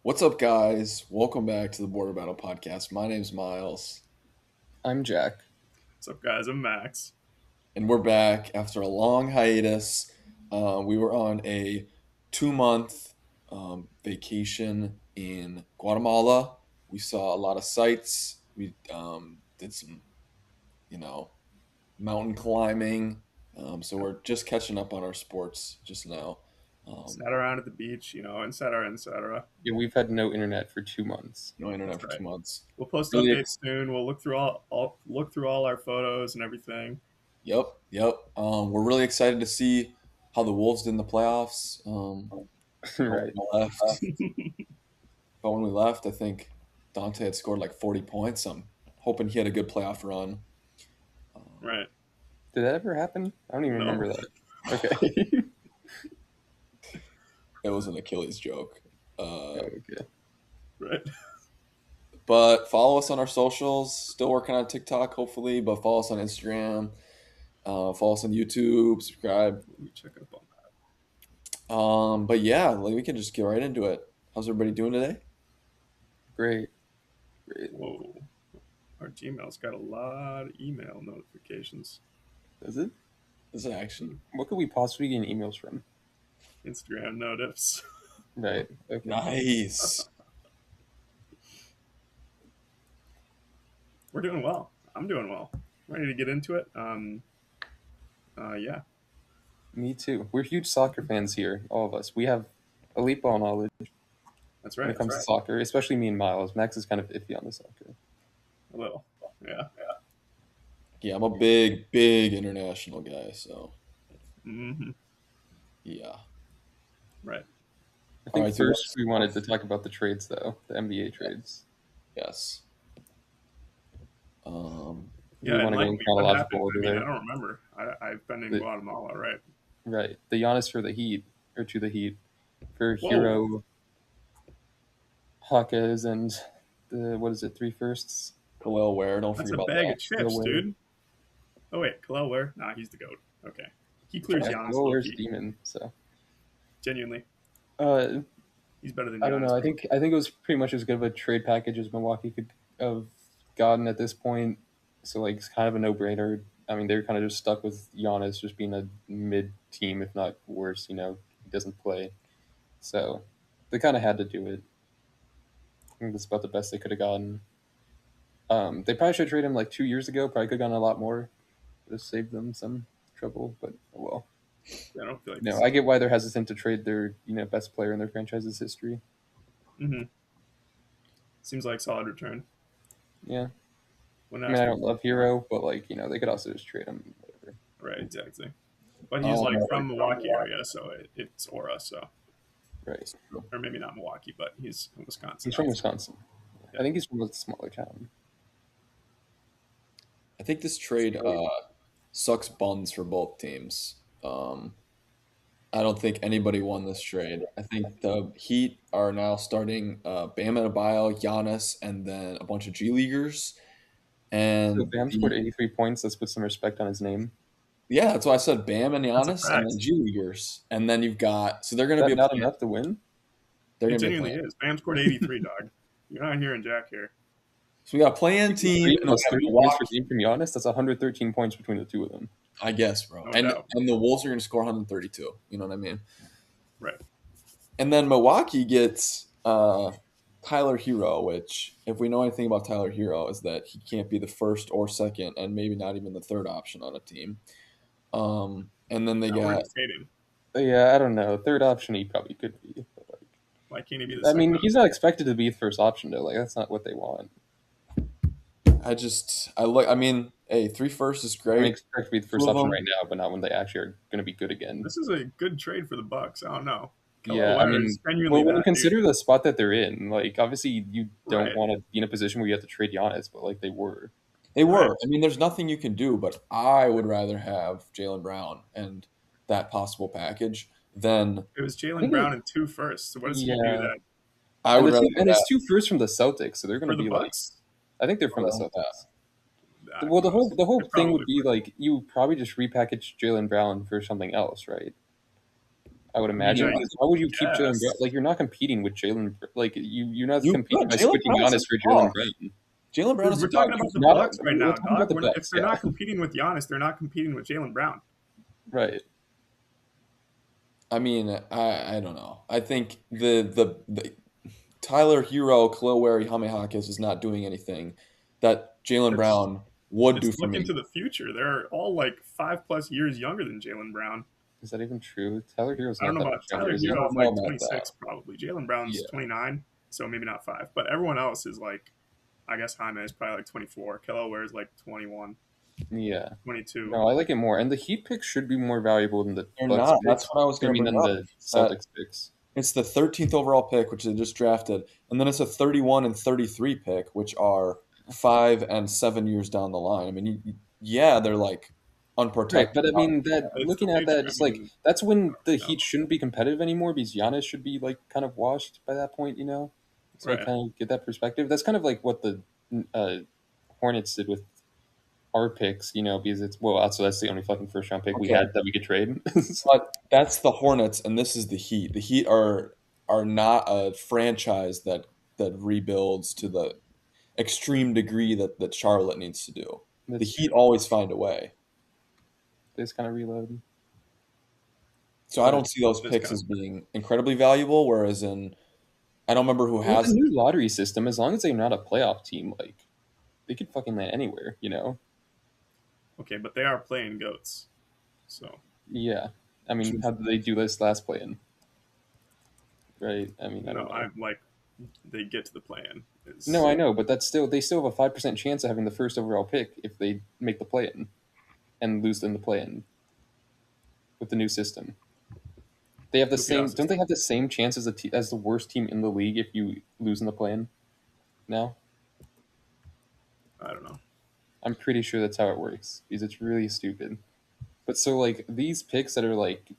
What's up, guys? Welcome back to the Border Battle Podcast. My name's Miles, I'm Jack. What's up, guys? I'm Max. and we're back after a long hiatus. We were on a 2 month vacation in Guatemala. We saw a lot of sights. We did some, you know, mountain climbing. So we're just catching up on our sports just now. Um, Sat around at the beach, etc., etc. Yeah, we've had no internet for 2 months. no internet That's for right. 2 months. We'll post Really updates soon. We'll look through all our photos and everything. Yep. We're really excited to see how the Wolves did in the playoffs. But Right. when we left, but when we left, I think Dante had scored like 40 points. I'm hoping he had a good playoff run. Right. Did that ever happen? I don't even No. remember that. Okay. It was an Achilles joke. Okay. Right. But follow us on our socials. Still working on TikTok, hopefully, but follow us on Instagram. Follow us on YouTube. Subscribe. Let me check up on that. But yeah, like, we can just get right into it. How's everybody doing today? Great. Great. Whoa. Our Gmail's got a lot of email notifications. Is it? Is it actually What could we possibly get emails from? Instagram notifs. Right. Okay. nice? We're doing well. I'm doing well. Ready to get into it. Yeah. Me too. We're huge soccer fans here, all of us. We have elite ball knowledge That's when right. it comes to soccer, especially me and Miles. Max is kind of iffy on the soccer. A little. Yeah. Yeah, I'm a big international guy, so Mm-hmm. yeah. Right. I All think right, so first we wanted to talk about the trades, though, the NBA trades. yes. Do we Yeah, want to go enlighten in me. What chronological happened? order I mean, I there? don't remember. I've been in The, Guatemala, right? right. The Giannis for the Heat, or to the Heat, for Whoa, Hero, Hawkes, and the, what is it, three firsts? Khalil Ware, don't that's forget a about bag that. of chips, Nowhere. dude. Oh wait, Kalel Ware? Nah, he's the goat. Okay, he clears Yeah, Giannis low Nowhere's a key. demon. So, Genuinely, uh, he's better than I don't know. Giannis. I think it was pretty much as good of a trade package as Milwaukee could have gotten at this point. So like, it's kind of a no-brainer. I mean, they're kind of just stuck with Giannis just being a mid team, if not worse. He doesn't play, so they kind of had to do it. I think that's about the best they could have gotten. They probably should have traded him like 2 years ago. Probably could have gotten a lot more. Just saved them some trouble, but oh well. I don't feel like No, this. I get why they're hesitant to trade their best player in their franchise's history. Mm-hmm. Seems like solid return. Yeah, When I mean I asked don't love Hero, but like they could also just trade him. Whatever. right, exactly. But he's like Um, from Milwaukee area, so it's Aura. So, Right. or maybe not Milwaukee, but he's from Wisconsin. He's from Wisconsin. Yeah. I think he's from a smaller town. I think this trade sucks buns for both teams. I don't think anybody won this trade. I think the Heat are now starting Bam Adebayo, Giannis, and then a bunch of G Leaguers. So And Bam scored 83 points. Let's put some respect on his name. yeah, that's why I said Bam and That's a Giannis, and fact. then G Leaguers. And then you've got they're going Is to be that a not plan. enough to win? They're It going to be a genuinely plan. is. Bam scored 83, dog. You're not hearing Jack here. So we got a plan team, 3 and we plus got 30 points per Milwaukee. game from Giannis. That's 113 points between the two of them. I guess, bro. No And doubt. the Wolves are going to score 132. You know what I mean? Right. And then Milwaukee gets Tyler Hero, which, if we know anything about Tyler Hero, is that he can't be the first or second, and maybe not even the third option on a team. And then they Now we're got just hating. But yeah, I don't know. Third option he probably could be. But like, Why can't he be the I second mean, option? he's not expected to be the first option though. Like that's not what they want. I mean, hey, 3 firsts is I mean, great. expect to be the Two first of option them, right now, but not when they actually are going to be good again. This is a good trade for the Bucks. I don't know. Yeah, I Ware mean, is genuinely well, when you that dude. consider the spot that they're in, like obviously you don't Right. want to be in a position where you have to trade Giannis, but like they were. they were. Right. I mean, there's nothing you can do, but I would rather have Jalen Brown and that possible package than It was I Jalen think Brown in 2 firsts. So what does he do yeah, that I and would the rather two, have and it's that. 2 firsts from the Celtics, so they're going for to the be like, Bucks? I think they're from the Yeah. Celtics. Well, Who the whole knows? the whole They're thing would probably be like you probably just repackage Jalen Brown for something else, right? I would I mean, imagine. I Because how would you keep Jalen Brown? guess Like, you're not competing with Jalen. Like, you're not You competing by Jalen switching Brown's a Giannis for Jalen boss. Brown. Jalen Brown dude, is a we're dog. talking about the Not. Bucks right We're now, talking about dog. the If Bucks. they're Yeah. not competing with Giannis, they're not competing with Jalen Brown. Right. I mean, I don't know. I think the Tyler Hero, Khalil Ware, Jaime Jaquez is not doing anything that Jalen It's Brown would do it's for looking me. to the future. They're all like 5+ years younger than Jalen Brown. Is that even true? Tyler Hero's I don't not know that about much younger, Tyler is he? I Hero don't is know like about that. 26 probably. Jalen Brown's Yeah. 29, so maybe not five. But everyone else is like, I guess Jaime is probably like 24. Kelo Ware is like 21, Yeah. 22. No, I like it more. And the Heat picks should be more valuable than the They're Bucks not. That's picks. what I was I going to mean, bring than up. the That Celtics picks. it's the 13th overall pick, which they just drafted, and then it's a 31 and 33 pick, which are 5 and 7 years down the line. I mean, yeah, they're like Right, unprotected. but I mean that It's the looking at future. that, I just like mean, that's when the no, Heat shouldn't be competitive anymore because Giannis should be like kind of washed by that point, you know. So I right. kind of get that perspective. That's kind of like what the uh, Hornets did with our picks, you know, because it's well, also that's the only fucking first round pick we Okay, had that we could trade. but that's the Hornets, and this is the Heat. The Heat are not a franchise that rebuilds to the extreme degree that Charlotte needs to do. The That's Heat true. always find a way. They just kind of reload, So I but don't see those It's picks kind of as being incredibly valuable. Whereas I don't remember who with the has new lottery system, as long as they're not a playoff team, like they could fucking land anywhere, you know. okay, but they are playing goats. So Yeah, I mean, it. how did they do this last play in? Right. I mean, I no, don't know. I'm like they get to the plan. No, Is I know, but that's still they still have a 5% chance of having the first overall pick if they make the play in and lose in the play in with the new system. They have the with the same. Don't they system. have the same chance as as the worst team in the league if you lose in the play in? No, I don't know. I'm pretty sure that's how it works because it's really stupid. But so like these picks that are like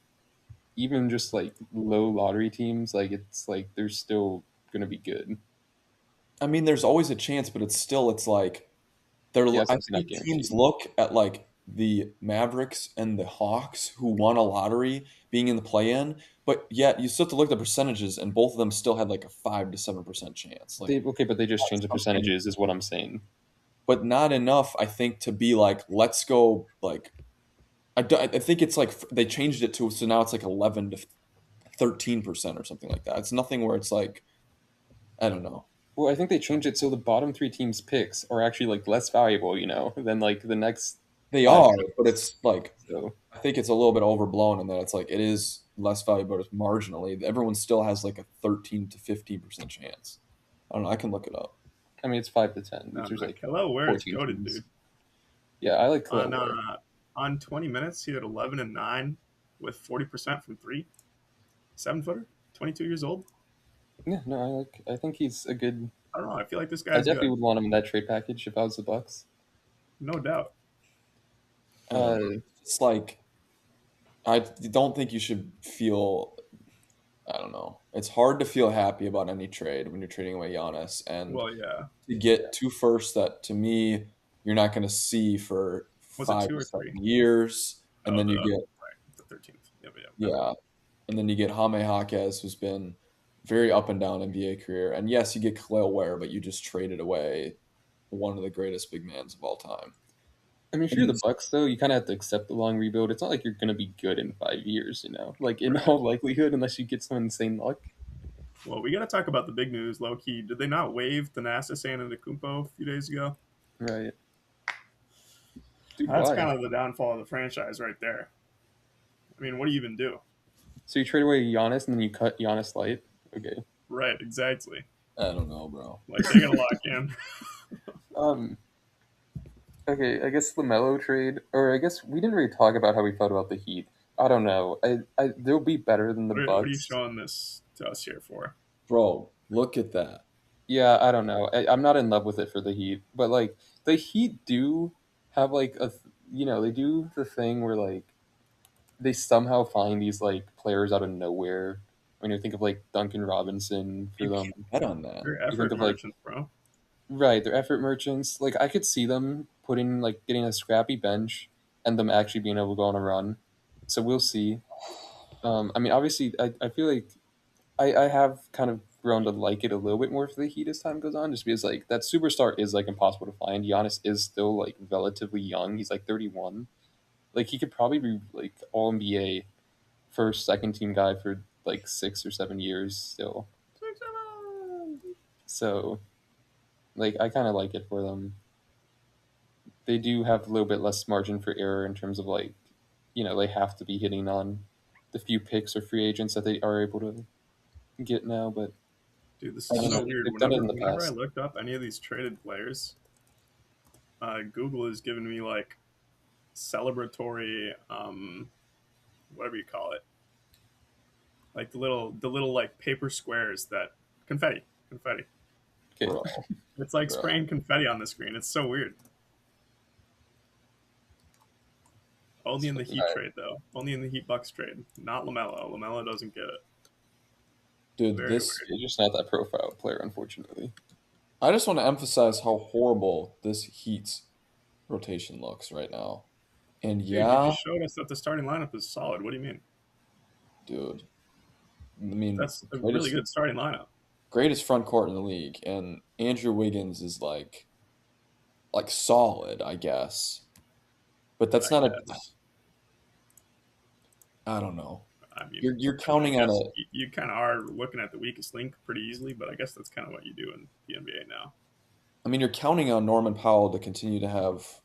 even just like low lottery teams, like it's like they're still gonna be good. I mean, there's always a chance, but it's like they're. Yeah, it's I obviously not think teams guaranteed. look at like the Mavericks and the Hawks who won a lottery being in the play-in, but yet you still have to look at the percentages, and both of them still had like a 5 to 7% chance. Like They okay, but they just that's changed the something, percentages, is what I'm saying. but not enough, I think, to be like, let's go. Like I think it's like they changed it to so now it's like 11 to 13% or something like that. It's nothing where it's like I don't know. Well, I think they changed it so the bottom three teams' picks are actually like less valuable, you know, than like the next They five are, but picks. it's like So I think it's a little bit overblown in that it's like it is less valuable, but it's marginally. Everyone still has like a 13 to 15% chance. I don't know. I can look it up. I mean, it's 5 to 10, No, which is no. like Kello Ware is 14 goaded, teams. dude. Yeah, I like On Khalil Ware. 20 minutes, he had 11 and 9 with 40% from three. 7-footer, 22 years old. Yeah, no, I like. I think he's a good. I don't know. I feel like this I guy's definitely good, would want him in that trade package if I was the Bucks. no doubt. I don't know. Uh, It's like I don't think you should feel. I don't know. It's hard to feel happy about any trade when you're trading away Giannis, and Well, yeah. to get two firsts that to me you're not going to see for Was it five two to or three? seven years, and Oh, then you the get right, the 13th. Yeah, but yeah, my bad. yeah, and then you get Jaime Jaquez, who's been very up and down NBA career, and yes, you get Khalil Ware, but you just traded away one of the greatest big mans of all time. I mean, if And you're the he's Bucks, though, you kind of have to accept the long rebuild. It's not like you're gonna be good in 5 years, you know. Like in Right. all likelihood, unless you get some insane luck. Well, we got to talk about the big news, low key. Did they not waive Thanasis Antetokounmpo a few days ago? Right, dude. That's Why? kind of the downfall of the franchise right there. I mean, what do you even do? So you trade away Giannis and then you cut Giannis light. Okay. Right, exactly. I don't know, bro. Like they got to lock in. Um. Okay. I guess the Melo trade, or I guess we didn't really talk about how we felt about the Heat. I don't know. They'll be better than the What are you Bucks. showing this to us here for? Bro, look at that. Yeah, I don't know. I'm not in love with it for the Heat, but like the Heat do have like you know, they do the thing where like they somehow find these like players out of nowhere. When you think of like Duncan Robinson for You them, can't bet on that. Your you think effort of like merchants, bro. right, they're effort merchants. Like I could see them putting getting a scrappy bench and them actually being able to go on a run. So we'll see. I mean, obviously, I feel like I have kind of grown to like it a little bit more for the Heat as time goes on, just because like that superstar is like impossible to find. Giannis is still like relatively young. He's like 31. Like he could probably be like All NBA first, second team guy for like 6 or 7 years still. So like I kind of like it for them. They do have a little bit less margin for error in terms of like, they have to be hitting on the few picks or free agents that they are able to get now. But Dude, this I is don't so know. weird. They've done it in the Whenever I past. looked up any of these traded players, Google is giving me like celebratory, whatever you call it, like the little like paper squares that confetti. Okay. bro, It's like bro. spraying confetti on the screen. It's so weird. Only in the All Heat right. trade though. Only in the Heat Bucks trade. Not Lamelo. Lamelo doesn't get it. Dude, Very this weird. You're just not that profile player, unfortunately. I just want to emphasize how horrible this Heat's rotation looks right now. And Dude, you yeah, just showed us that the starting lineup is solid. What do you mean? dude. I mean, That's a really good starting lineup. greatest front court in the league, and Andrew Wiggins is like solid, I guess. But that's I not a. guess. I don't know. I mean, You're I mean, I counting on guess a. you kind of are looking at the weakest link pretty easily, but I guess that's kind of what you do in the NBA now. I mean, you're counting on Norman Powell to continue to have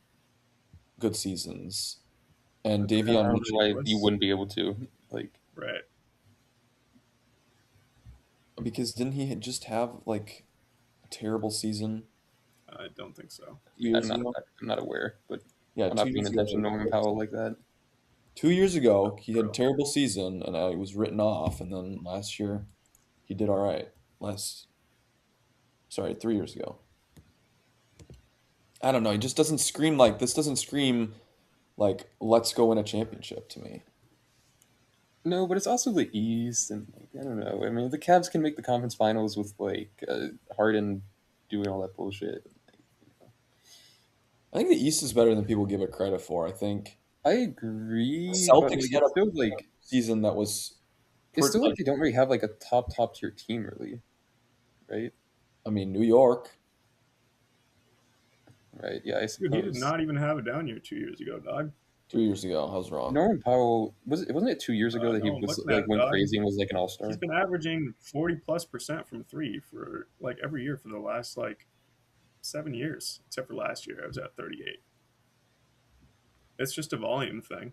good seasons, and That's I kind of Davion don't know Mitchell why you ridiculous. wouldn't be able to. Like, Right. because didn't he just have like a terrible season I don't think so. 2 years ago? I'm not aware, but Yeah, I'm two not paying years ago. attention to Norman Powell like that. 2 years ago, he had a Bro. terrible season, and I was written off. And then last year, he did all right. Sorry, 3 years ago. I don't know. He just doesn't scream like this. Doesn't scream like let's go win a championship to me. No, but it's also the East, and like, I don't know. I mean, the Cavs can make the conference finals with like Harden doing all that bullshit. I think the East is better than people give it credit for. I think I the agree, but Celtics like had it's still like a season that was, it's still like like they don't really have like a top tier team, really, right? I mean, New York Right? Yeah, I Dude, he did suppose. not even have a down year 2 years ago, dog. 3 years ago. I was wrong. Norman Powell wasn't it 2 years ago that he No, I'm was looking at like it, went dog. crazy and was like an all He's star? been averaging 40+% from three for like every year for the last like 7 years, except for last year. I was at 38. It's just a volume thing.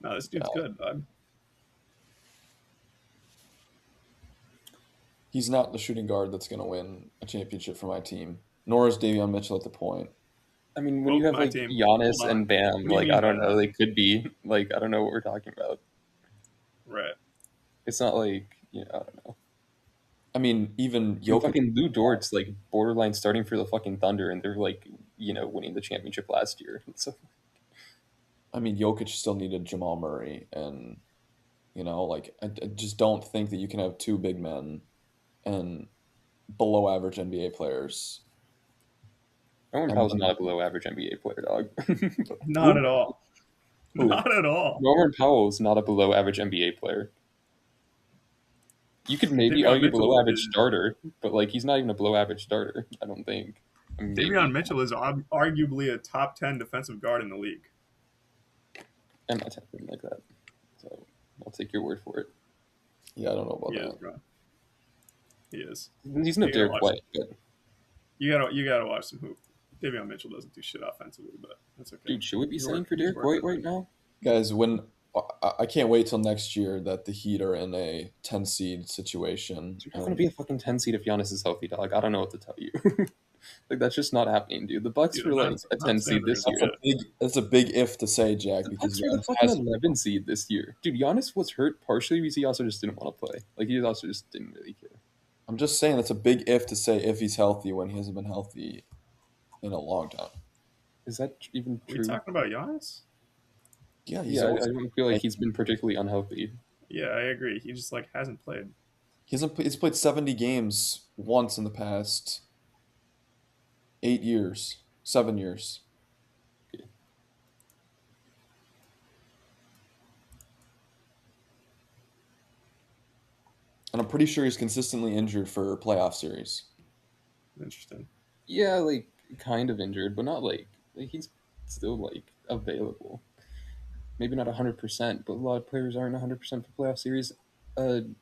No, this dude's Yeah, good, dog. he's not the shooting guard that's going to win a championship for my team. Nor is Davion Mitchell at the point. I mean, when you Well, have my like team. Hold Giannis on. and Bam, What do you like mean I by don't know, that? they could be like I don't know what we're talking about. Right. It's not like I don't know. I mean, even And Jokic. fucking Lou Dort's like borderline starting for the fucking Thunder, and they're like winning the championship last year. So I mean, Jokic still needed Jamal Murray, and like I just don't think that you can have two big men and below average NBA players. Norman And Powell's not a then below average NBA player, dog. Not who? at all. Who? Not at all. Norman Powell's not a below average NBA player. You could maybe Davion argue below Mitchell average is starter, but like he's not even a below average starter. I don't think. I mean, Davion maybe. Mitchell is arguably a top 10 defensive guard in the league. I'm not tapping like that, so I'll take your word for it. Yeah, I don't know He about is, that. bro. He is. He's no You gotta Derek watch. White, but You gotta watch some hoop. Davion Mitchell doesn't do shit offensively, but that's okay. dude, should we be He's saying work. for He's Derek working White on right it. now? Guys, when I can't wait till next year that the Heat are in a 10 seed situation. You're not going to And be a fucking 10 seed if Giannis is healthy, dog. I don't know what to tell you. Like that's just not happening, dude. The Bucks Dude, were like a I'm not 10 saying seed they're this gonna that's do a year. it. big if to say, Jack, The because Bucks were the Giannis fucking has. 11 seed this year, dude. Giannis was hurt partially because he also just didn't want to play. Like he also just didn't really care. I'm just saying that's a big if to say if he's healthy when he hasn't been healthy in a long time. Is that even Are we true? talking about Giannis? Yeah, he's Yeah, I always don't feel like he's been particularly unhealthy. Yeah, I agree. He just like hasn't played. he's played 70 games once in the past 8 years, 7 years. And I'm pretty sure he's consistently injured for playoff series. Interesting. Yeah, like kind of injured, but not like he's still like available. Maybe not 100%, but a lot of players aren't 100% for playoff series.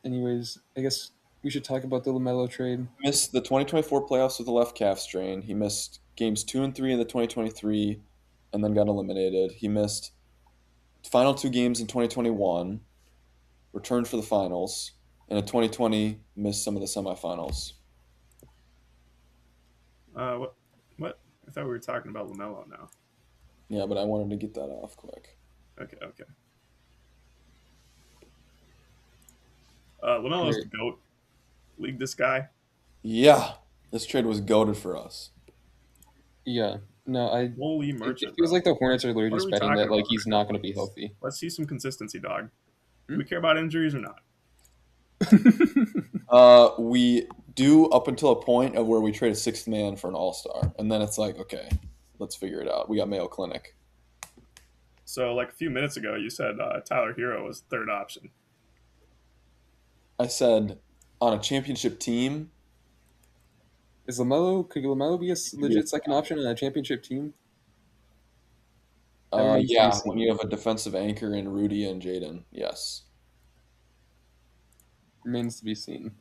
Anyways, I guess we should talk about the Lamelo trade. Missed the 2024 playoffs with a left calf strain. He missed games 2 and 3 in the 2023 and then got eliminated. He missed final two games in 2021, returned for the finals, and in 2020 missed some of the semifinals. What? What? I thought we were talking about Lamelo now. Yeah, but I wanted to get that off quick. Okay, okay. Lamelo's the Great. goat. League this guy. Yeah, this trade was goaded for us. Yeah, no, Holy it merchant, feels bro. like the Hornets are literally What are just we betting talking that like about he's right now? not going to be healthy. Let's see some consistency, dog. Do Hmm? we care about injuries or not? We do up until a point of where we trade a sixth man for an all-star, and then it's like, okay, let's figure it out. We got Mayo Clinic. So, like a few minutes ago, you said Tyler Hero was third option. I said on a championship team, Is Lamelo? Could Lamelo be a it could be legit second option on a championship team? That a, remains to be yeah, when seen. you have a defensive anchor in Rudy and Jaden, yes. Remains to be seen.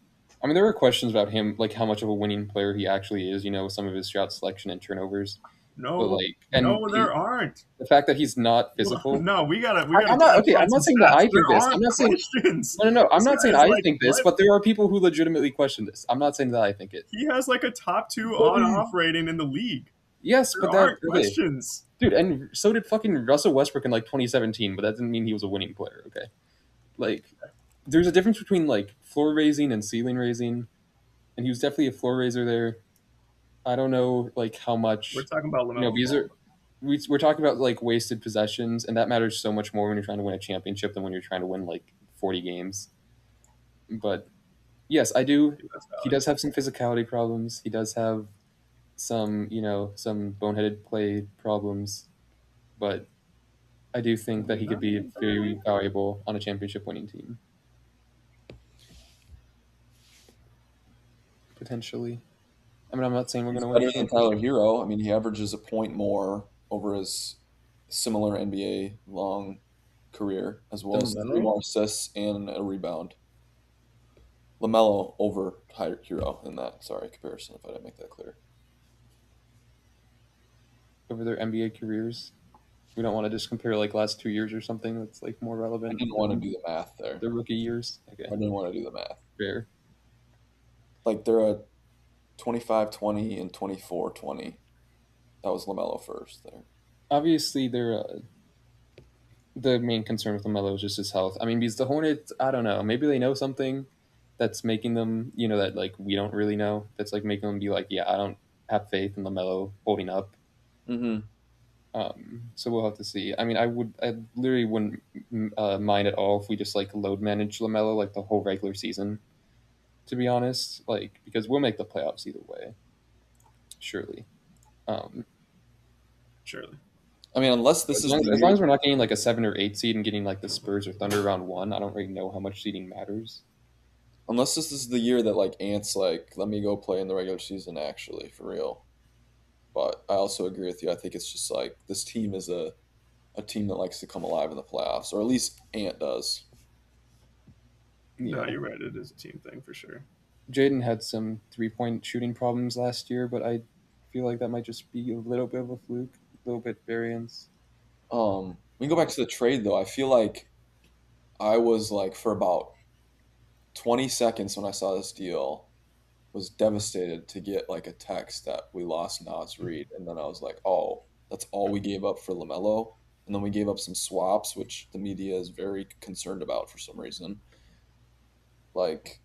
I mean, there were questions about him, like how much of a winning player he actually is. With some of his shot selection and turnovers, but No, like, and no, there aren't. the fact that he's not physical. No, we gotta I'm not okay. clarify I'm some not saying that stats. I There think this. I'm aren't not saying questions. no, no, no. I'm This not guy saying is I like think this, what? but there are people who legitimately question this. I'm not saying that I think it. He has like a top two But on-off rating in the league. yes, There but that aren't okay, questions. dude, and so did fucking Russell Westbrook in like 2017. But that didn't mean he was a winning player. Okay, like there's a difference between like floor raising and ceiling raising, and he was definitely a floor raiser there. I don't know like how We're much talking about Lamelo these Ball. are. We're talking about like wasted possessions, and that matters so much more when you're trying to win a championship than when you're trying to win like 40 games. But yes, I do. That's He valid. does have some physicality problems. He does have some, some boneheaded play problems. But I do think that he could be very valuable on a championship winning team. Potentially. I mean, I'm not saying we're going He's to win a better than Tyler championship. Hero. I mean, he averages a point more over his similar NBA long career, as well Than as three Melo? more assists and a rebound. LaMelo over Tyler Hero in that, sorry, comparison, if I didn't make that clear. Over their NBA careers. We don't want to just compare like last 2 years or something that's like more I relevant didn't want to than do the math there. the rookie years. Okay, I didn't want to do the math. fair. Like, they're a 25-20 and 24-20. That was LaMelo first there. Obviously, the main concern with Lamelo is just his health. I mean, because the Hornets, I don't know, maybe they know something that's making them, that like we don't really know. That's like making them be like, yeah, I don't have faith in Lamelo holding up. Mm-hmm. So we'll have to see. I mean, I literally wouldn't mind at all if we just like load manage Lamelo like the whole regular season. To be honest, like because we'll make the playoffs either way, surely. Um, Surely. I mean, unless this is the as long year, as we're not getting like a 7 or 8 seed and getting like the Spurs or Thunder round one, I don't really know how much seeding matters. unless this is the year that like Ant's like, let me go play in the regular season, actually, for real. But I also agree with you. I think it's just like this team is a team that likes to come alive in the playoffs, or at least Ant does. No, Yeah, you're right. It is a team thing for sure. Jaden had some 3 point shooting problems last year, but I feel like that might just be a little bit of a fluke, a little bit variance. We can go back to the trade though. I feel like I was like for about 20 seconds when I saw this deal, was devastated to get like a text that we lost Nas Reed, and then I was like, oh, that's all we gave up for Lamelo, and then we gave up some swaps, which the media is very concerned about for some reason. Like,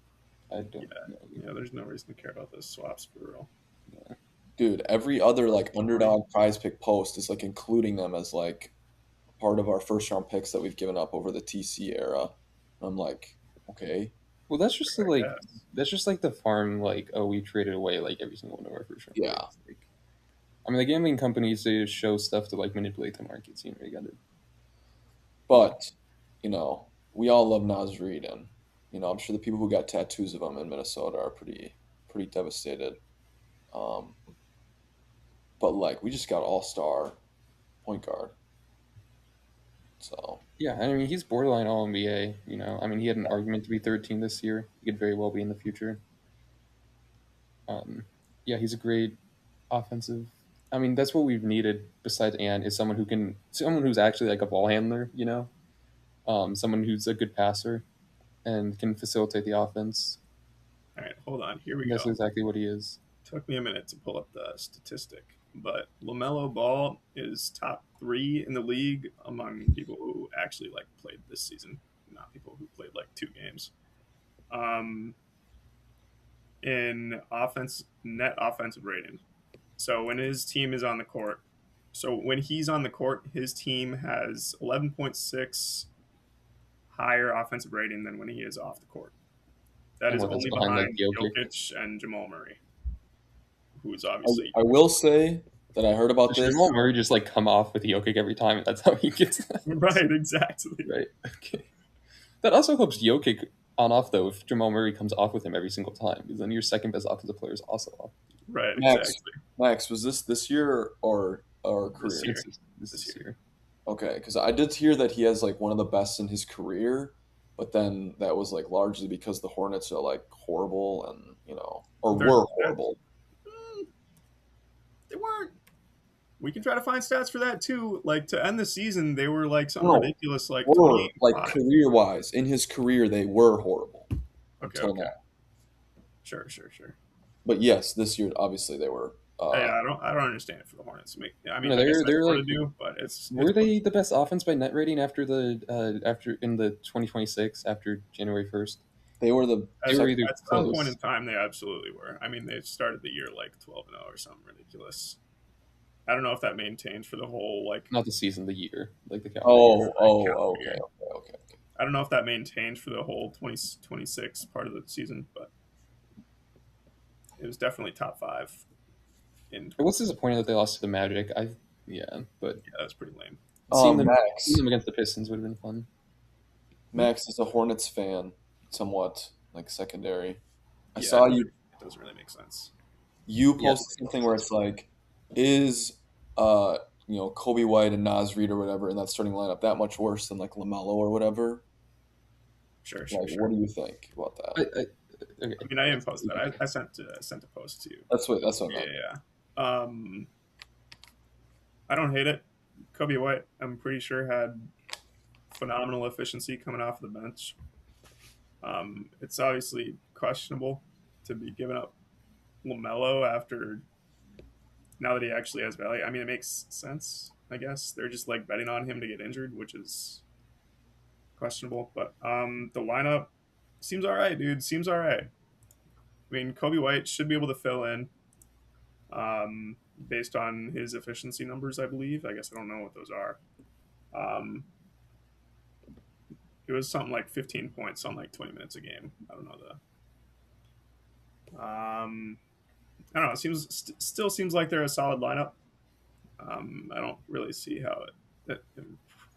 I don't Yeah, know. yeah. There's no reason to care about those swaps for real. dude, every other like underdog prize pick post is like including them as like part of our first round picks that we've given up over the TC era. I'm like, okay, Well, that's just the, I like guess. that's just like the farm like oh we traded away like every single one of our first round yeah, picks. Like, I mean, the gambling companies they just show stuff to like manipulate the markets. You got it. but we all love Nas Reed, and I'm sure the people who got tattoos of him in Minnesota are pretty devastated. Um, but like we just got all star point guard, so Yeah, I mean he's borderline All NBA. I mean he had an argument to be third team this year. He could very well be in the future. Um, yeah, he's a great offensive. I mean that's what we've needed besides Ant is someone who's actually like a ball handler. Someone who's a good passer and can facilitate the offense. All right, hold on. Here we And that's go. exactly what he is. Took me a minute to pull up the statistic, but LaMelo Ball is top 3 in the league among people who actually like played this season, not people who played like 2 games. Um, in net offensive rating. So when his team is on the court, so when he's on the court, his team has 11.6 higher offensive rating than when he is off the court. That And is what that's only behind like behind Jokic. Jokic and Jamal Murray, who's I, obviously I will say that I heard about Should this. Jamal Murray just like come off with Jokic every time, and that's how he gets right, exactly. right. Okay. That also helps Jokic on off though if Jamal Murray comes off with him every single time, because then your second best offensive player is also off. Right, Max, exactly. Max, was this year or This career? year. This This is year. here. Okay, because I did hear that he has like one of the best in his career, but then that was like largely because the Hornets are like horrible and or They're were horrible. they weren't. We can try to find stats for that too. Like to end the season, they were like something No, ridiculous, like were 28 and like 5. career wise in his career they were horrible Okay, until okay, now. sure. But yes, this year obviously they were. Yeah, I don't understand it for the Hornets. I mean, No, I guess I they're sort like of do, but it's were they the best offense by net rating after in the 2026 after January 1st? They were the They at, were second. either at some point in close, time they absolutely were. I mean, they started the year like 12-0 or something ridiculous. I don't know if that maintained for the whole like not the season, the year, like the calendar year. Oh, calendar year. okay. I don't know if that maintained for the whole 2026 part of the season, but it was definitely top 5 in It was 26. disappointing that they lost to the Magic. Yeah, but Yeah, that was pretty lame. seeing Max, them against the Pistons would have been fun. Max is a Hornets fan, somewhat like secondary. I Yeah, saw it doesn't really make sense. you Yeah, posted something where it's like, is uh Kobe White and Nas Reed or whatever in that starting lineup that much worse than like Lamelo or whatever? Sure, Like, what sure. do you think about that? okay. I mean, I didn't post that. I sent a post to you. That's what I Yeah, meant. yeah. I don't hate it. Kobe White, I'm pretty sure had phenomenal efficiency coming off the bench. It's obviously questionable to be giving up Lamelo after now that he actually has value. I mean, it makes sense. I guess they're just like betting on him to get injured, which is questionable. But the lineup seems all right, dude. Seems all right. I mean, Kobe White should be able to fill in based on his efficiency numbers, I believe. I guess I don't know what those are. Um, it was something like 15 points on like 20 minutes a game. I don't know the. I don't know. It still seems like they're a solid lineup. I don't really see how it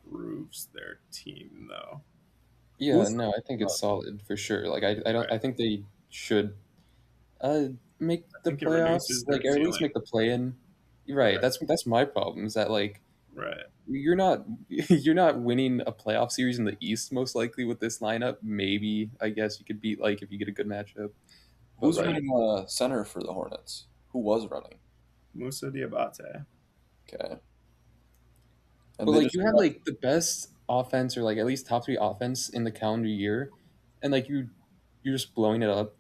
improves their team though. Yeah, Who's no, I think it's solid for sure. Like I don't Right. I think they should make I the think it playoffs, reduces their like or at least ceiling. make the play in. Right, Right. that's my problem is that like Right. you're not you're not winning a playoff series in the East most likely with this lineup. Maybe I guess you could beat like if you get a good matchup, but who's like running center for the Hornets? Who was running? Musa Diabate. Okay, and but they like just you had like the best offense or like at least top 3 offense in the calendar year, and like you're just blowing it up.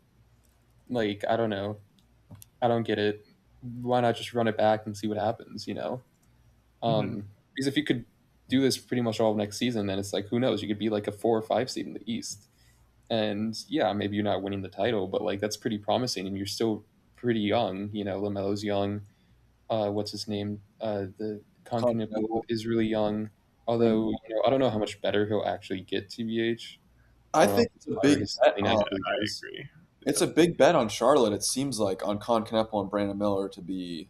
Like I don't know, I don't get it. Why not just run it back and see what happens? Mm-hmm. Because if you could do this pretty much all of next season, then it's like who knows? You could be like a 4 or 5 seed in the East, and yeah, maybe you're not winning the title, but like that's pretty promising, and you're still pretty young. Lamelo's young. What's his name? The Continental Continental. is really young. Brandon. Although I don't know how much better he'll actually get. Tbh, I I don't know think it's a how better big his bet ceiling on. actually I is. agree. It's a big bet on Charlotte. It seems like on Con Kneppel and Brandon Miller to be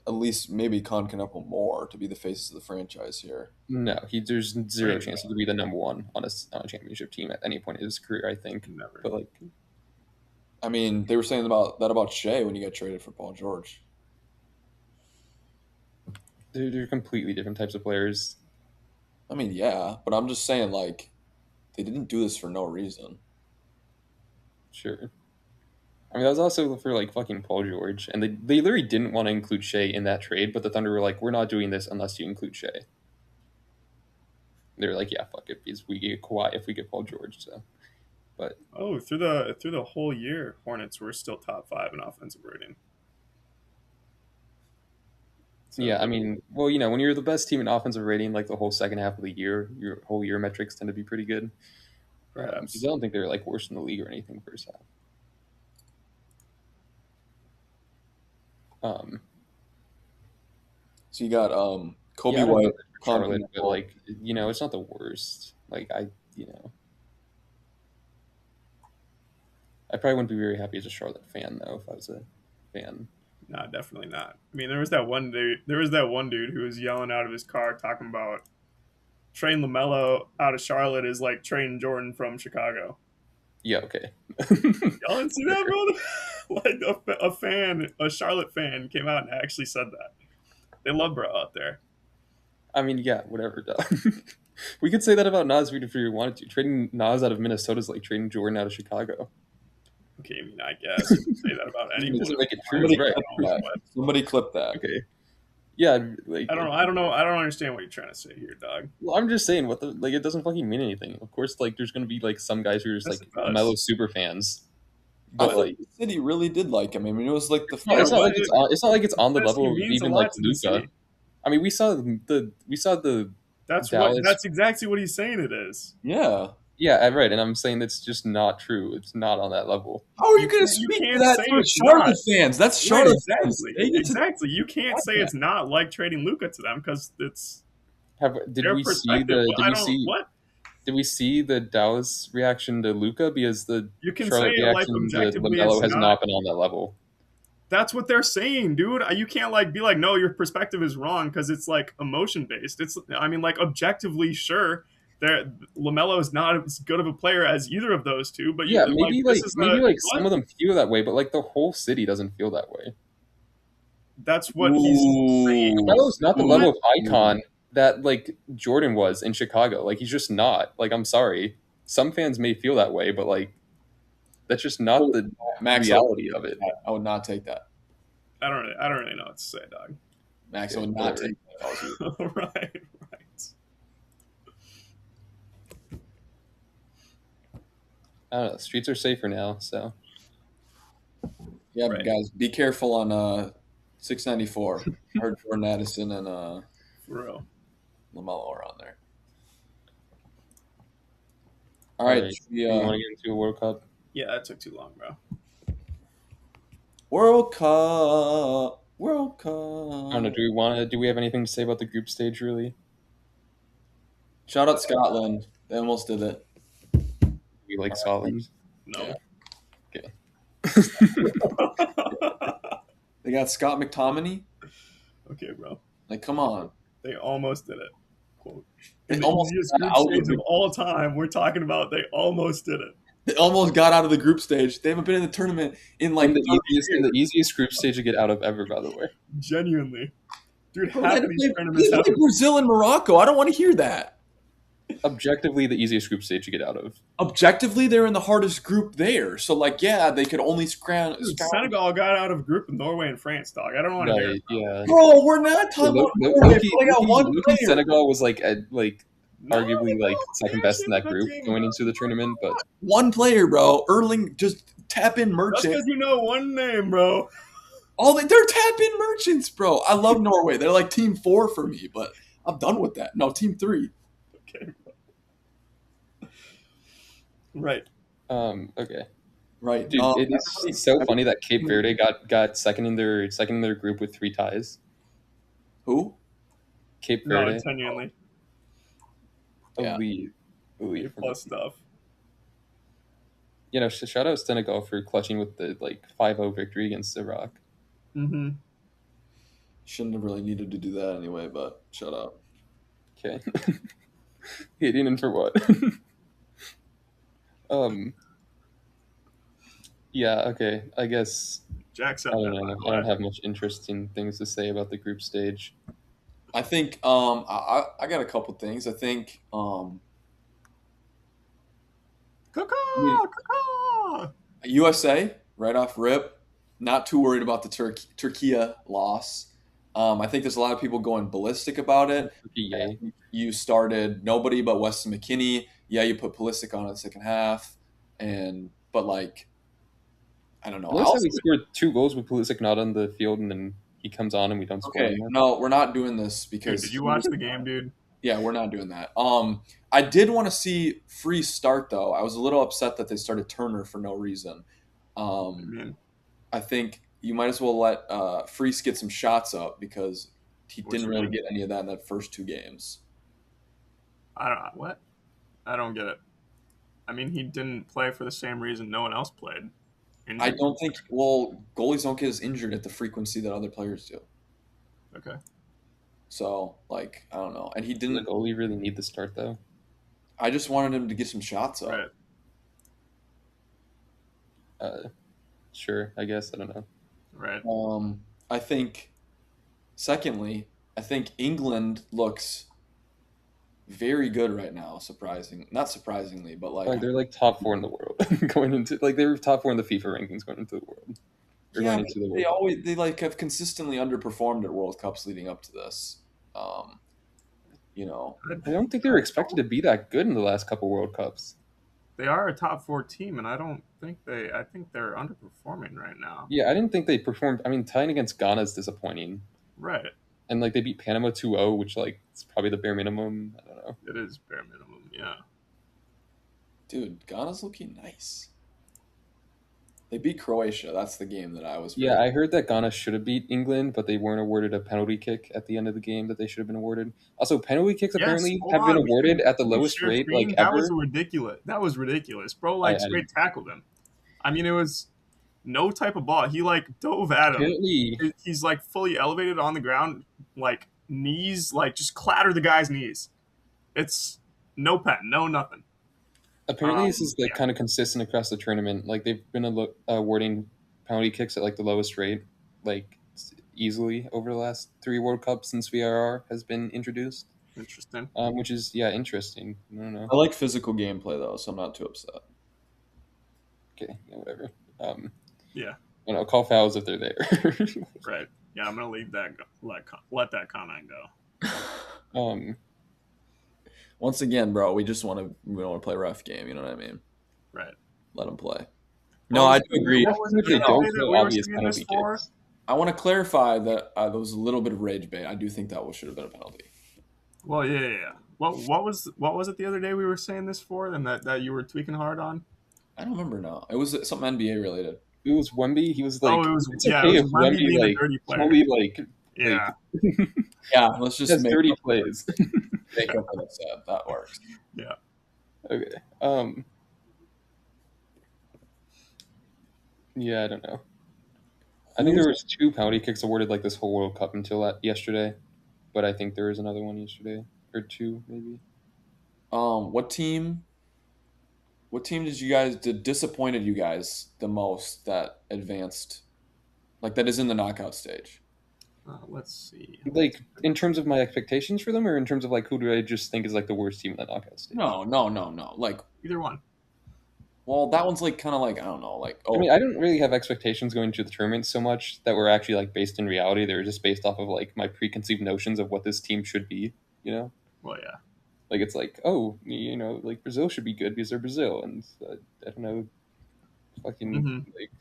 at least maybe Concanopo more to be the faces of the franchise here. No, there's zero Wait, chance he could be the number one on a championship team at any point in his career. I think, never. but like I mean, they were saying about Shea when he got traded for Paul George. they're completely different types of players. I mean, yeah, but I'm just saying like they didn't do this for no reason. Sure. I mean, that was also for like fucking Paul George, and they literally didn't want to include Shea in that trade, but the Thunder were like, "We're not doing this unless you include Shea." They were like, "Yeah, fuck it, because we get Kawhi if we get Paul George." So, but Oh, through the whole year, Hornets were still top 5 in offensive rating. yeah, I So mean, well, when you're the best team in offensive rating, like the whole second half of the year, your whole year metrics tend to be pretty good. Because I perhaps don't think they're like worse in the league or anything first half. Um, So you got Kobe yeah, I don't White, love it for Charlotte, but Concanopo. like it's not the worst. Like you know, I probably wouldn't be very happy as a Charlotte fan though if I was a fan. nah, definitely not. I mean, there was that one dude. There was that one dude who was yelling out of his car talking about trading Lamelo out of Charlotte is like trading Jordan from Chicago. Yeah, okay. Y'all didn't see that, brother? Like a fan, a Charlotte fan, came out and actually said that. They love bro out there. I mean, yeah, whatever. Dog. We could say that about Nas if we wanted to. Trading Nas out of Minnesota is like trading Jordan out of Chicago. Okay, I mean, I guess you can say that about It anyone. doesn't make it true, Somebody right? clip that. Somebody clip that. Okay. Yeah, like I don't know. I don't know. I don't understand what you're trying to say here, dog. well, I'm just saying what the like. It doesn't fucking mean anything. Of course, like there's gonna be like some guys who are just Yes, like it Mellow does. super fans, I but feel like like the city really did like him. I mean, it was like the no, Yeah, it's first. not but like it's not like it's on the Messi level of means a even like lot to the Luca. city. I mean, we saw the That's what. Dallas. That's exactly what he's saying. It is. Yeah. Yeah, right, and I'm saying that's just not true. It's not on that level. How are you You going to can't. You speak to can't that say for it's not. Charlotte fans? That's Right. Charlotte fans. Exactly. They get to Exactly. You can't like say that. it's not like trading Luca to them because it's Did their we see perspective. the? Well, I don't. What Did we see the Dallas reaction to Luca? Because the you can say Charlotte it like reaction to objectively, it's Lamelo has not. not been on that level. That's what they're saying, dude. You can't like be like, no, your perspective is wrong because it's like emotion based. It's, I mean, like objectively, sure, there Lamelo is not as good of a player as either of those two, but Yeah, you like this is maybe a like some what? of them feel that way, but like the whole city doesn't feel that way. That's what he's saying. Ooh. Lamelo's not the What? level of icon that like Jordan was in Chicago. Like he's just not. Like I'm sorry, some fans may feel that way, but like that's just not the Max, reality of it. I would not take that. I don't really know what to say, dog. Max, I Okay, would not whatever. take that if I was you. Right, right. I don't know. Streets are safer now, so Yeah, but Right. guys, be careful on 694. I heard Jordan Addison and For real. LaMelo are on there. All all right, right. should we, You want to get into a World Cup? Yeah, that took too long, bro. World Cup. World I don't know. Cup. Do we have anything to say about the group stage really? Shout out Scotland. They almost did it. We like Scotland. No. Okay. They got Scott McTominay. Okay, bro. Like, come on. They almost did it. Quote. They In the almost easiest got group out of stage the of all time, we're talking about they almost did it. They almost got out of the group stage. They haven't been in the tournament in like In the 30 easiest group stage to get out of ever, by the way. Genuinely. Dude, Bro, half they of these play tournaments have Brazil and Morocco. I don't want to hear that. Objectively, the easiest group stage to get out of. Objectively, they're in the hardest group there. So, like, yeah, they could only scrounge. Dude, Senegal got out of a group with Norway and France, dog. I don't want to hear Right? it. Yeah. Bro, we're not talking about Norway. Loki, They got one player. Senegal was like No, arguably like second best in that group team, going bro. into the tournament, but One player, bro. Erling, just tap in Just merchant. because you know one name, bro. They're tap in merchants, bro. I love Norway. They're like team 4 for me, but I'm done with that. No, team 3. Okay. Right. okay. Right. Dude, it's so funny that Cape Verde got second in their group with 3 ties. Who? Cape No, Verde, genuinely. Yeah. elite A plus stuff. Shout out Senegal for clutching with the 5-0 victory against Iraq. Mm-hmm. Shouldn't have really needed to do that anyway, but shut up. Okay. Hating him for what? um. Yeah. Okay. I guess Jack I said don't that, by know. the I don't way. have much interesting things to say about the group stage. I think I got a couple things. I think I mean Caw, caw. USA right off rip, not too worried about the Turkey loss. I think there's a lot of people going ballistic about it. I Yay. think you started nobody but Weston McKinney. Yeah, you put Pulisic on in the second half, and but like I don't know. The I last time also we scored 2 goals with Pulisic not on the field, and then he comes on and we don't score okay. anymore. No, we're not doing this Dude, did because you watch the game, dude? yeah, we're not doing that. I did want to see Free start though. I was a little upset that they started Turner for no reason. I Um, mean, I think you might as well let Freeze get some shots up because he what didn't you really mean? get any of that in that first two games. I don't know. What? I don't get it. I mean, he didn't play for the same reason no one else played. I Injury. don't think well goalies don't get as injured at the frequency that other players do. Okay. So like I don't know, and he Does the didn't. goalie really need the start though? I just wanted him to get some shots Right. up. Uh, sure. I guess I don't know. Right. I think. Secondly, I think England looks very good right now. Surprising, not surprisingly, but like Like they're like top 4 in the world going into like they were top 4 in the FIFA rankings going into the world. Or yeah, going but into the they World Cup. always they like have consistently underperformed at World Cups leading up to this. Um, you know, I don't think they were expected to be that good in the last couple World Cups. They are a top four team, and I don't think they. I think they're underperforming right now. Yeah, I didn't think they performed. I mean, tying against Ghana is disappointing, Right. and like they beat Panama 2-0, which like it's probably the bare minimum. I don't know. It is bare minimum. Yeah. dude, Ghana's looking nice. They beat Croatia. That's the game that I was Yeah, very. I heard that Ghana should have beat England, but they weren't awarded a penalty kick at the end of the game that they should have been awarded. Also, penalty kicks Yes. apparently Hold have been on. awarded at the Can we lowest share rate like screen? That was ever. ridiculous. That was ridiculous, bro. I Like straight didn't. tackled him. I mean, it was no type of ball. He like dove at him. Apparently, He's like fully elevated on the ground, like knees, like just clatter the guy's knees. It's no pen, no nothing. apparently this is like Yeah. kind of consistent across the tournament. Like they've been awarding penalty kicks at like the lowest rate, like easily over the last 3 World Cups since VRR has been introduced. Interesting. Which is yeah interesting. I don't know. I like physical gameplay though, so I'm not too upset. Okay, yeah, whatever. Um, Yeah. I don't know, call fouls if they're there. Right. Yeah, I'm gonna leave that. Let that comment go. um, Once again, bro, we don't want to play rough game. You know what I mean? Right. Let them play. No, What I was do the, agree. what was if it they the No, other no. don't day that throw we were obvious saying this penalty for? kicks. I want to clarify that there was a little bit of rage bait. I do think that should have been a penalty. Well, yeah. What was it the other day we were saying this for, and that you were tweaking hard on? I don't remember now. It was something NBA related. It was Wemby. He was Oh, like, it was it's yeah, it okay was if Wemby Wemby being a like dirty player. totally like Yeah. Yeah, let's just has dirty plays. make up for that. That works. Yeah. Okay. Yeah, I don't know. I think there was 2 penalty kicks awarded like this whole World Cup until yesterday, but I think there was another one yesterday or 2 maybe. What team? What team disappointed you guys the most that advanced, like that is in the knockout stage? Let's see. Like in terms of my expectations for them, or in terms of like who do I just think is like the worst team in that knockout stage? No. Like, Either one. well, that one's like kind of like I don't know, like I oh mean, I didn't really have expectations going to the tournament so much that were actually like based in reality. They were just based off of like my preconceived notions of what this team should be. You know, Well, yeah. like it's like oh, like Brazil should be good because they're Brazil, and I don't know, fucking hmm like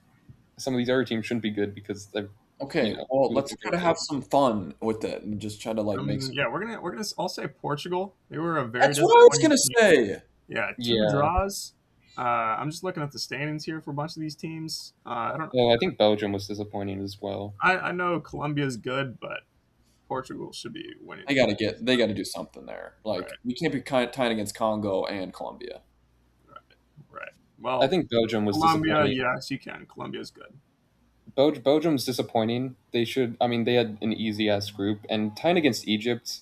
some of these other teams shouldn't be good because they're okay. Well, who they let's think try they're to have some fun with it and just try to like make. Yeah, we're gonna. I'll say Portugal. They were a very That's what I was disappointing gonna team. say. Yeah, 2 Yeah. draws. I'm just looking at the standings here for a bunch of these teams. I don't. Well, I think Belgium was disappointing as well. I know Colombia's good, but Portugal should be winning. They got to do something there. Like Right. we can't be tying against Congo and Colombia. Right. I Well, think Belgium was Colombia, disappointing. yes, you can. Colombia's good. Belgium's disappointing. They should. I mean, they had an easy ass group, and tying against Egypt,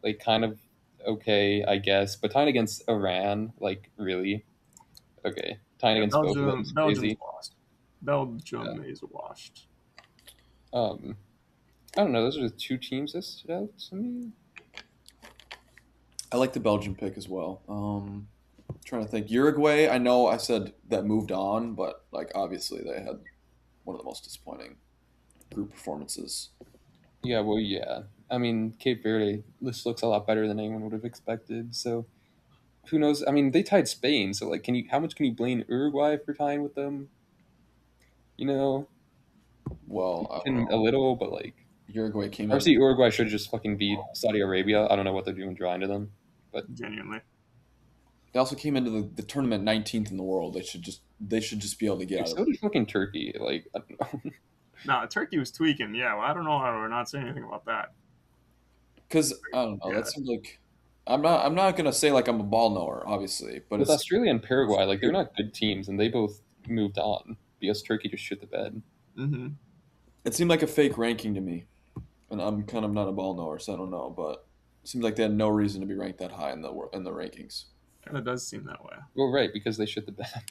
like kind of okay, I guess. But tying against Iran, like really okay. Tying Yeah, against Belgium, that was Belgium's crazy. lost. Yeah. Belgium is washed. Um, I don't know. Those are the two teams that stood out to me. I like the Belgian pick as well. Trying to think. Uruguay, I know I said that moved on, but like obviously they had one of the most disappointing group performances. Yeah, well, yeah. I mean, Cape Verde, this looks a lot better than anyone would have expected. So who knows? I mean, they tied Spain, so like, can you? How much can you blame Uruguay for tying with them? You know, Well, I don't can a know. little, but like, Uruguay came in. obviously Uruguay should just fucking beat Saudi Arabia. I don't know what they're doing drawing to them, but Genuinely. They also came into the tournament 19th in the world. They should just be able to get like, out of so it. did fucking Turkey. Like, I don't know. No, Turkey was tweaking. Yeah, well, I don't know how we're not saying anything about that. Because I don't know. That Yeah, seems like I'm not gonna say like I'm a ball knower, obviously, but With it's Australia and Paraguay, like they're not good teams, and they both moved on because Turkey just shit the bed. mm-hmm. it seemed like a fake ranking to me, and I'm kind of not a ball knower, so I don't know. But it seems like they had no reason to be ranked that high in the rankings. Kind of does seem that way. Well, right, because they shit the bed.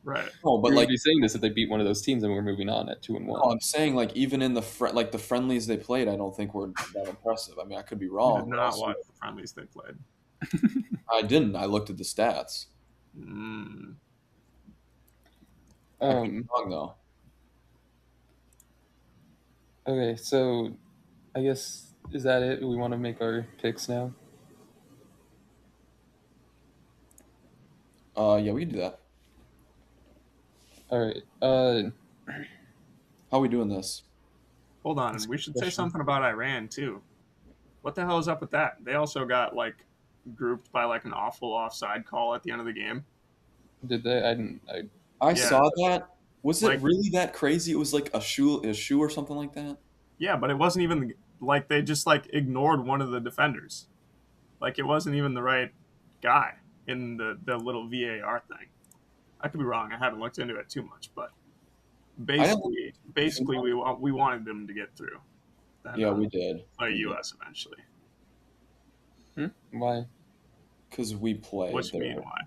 Right. No, but We would like be saying this if they beat one of those teams, and we're moving on at 2-1. no, I'm saying like even in like the friendlies they played, I don't think were that impressive. I mean, I could be You did wrong, but not also watch the friendlies they played. I didn't. I looked at the stats. Mm. I could be Um. wrong though. Okay, so I guess is that it? We want to make our picks now. Yeah, we can do that. All right. How are we doing this? Hold on, That's and a we good should say question. something about Iran too. What the hell is up with that? They also got like grouped by like an awful offside call at the end of the game. Did they? I didn't. I I Yeah, saw that. Was it like really that crazy? It was like a shoe or something like that. yeah, but it wasn't even like they just like ignored one of the defenders. Like it wasn't even the right guy in the little VAR thing. I could be wrong. I haven't looked into it too much, but I didn't. basically we wanted them to get through, then Yeah, we did. play We did US eventually. why? because we What played you mean? there. Why?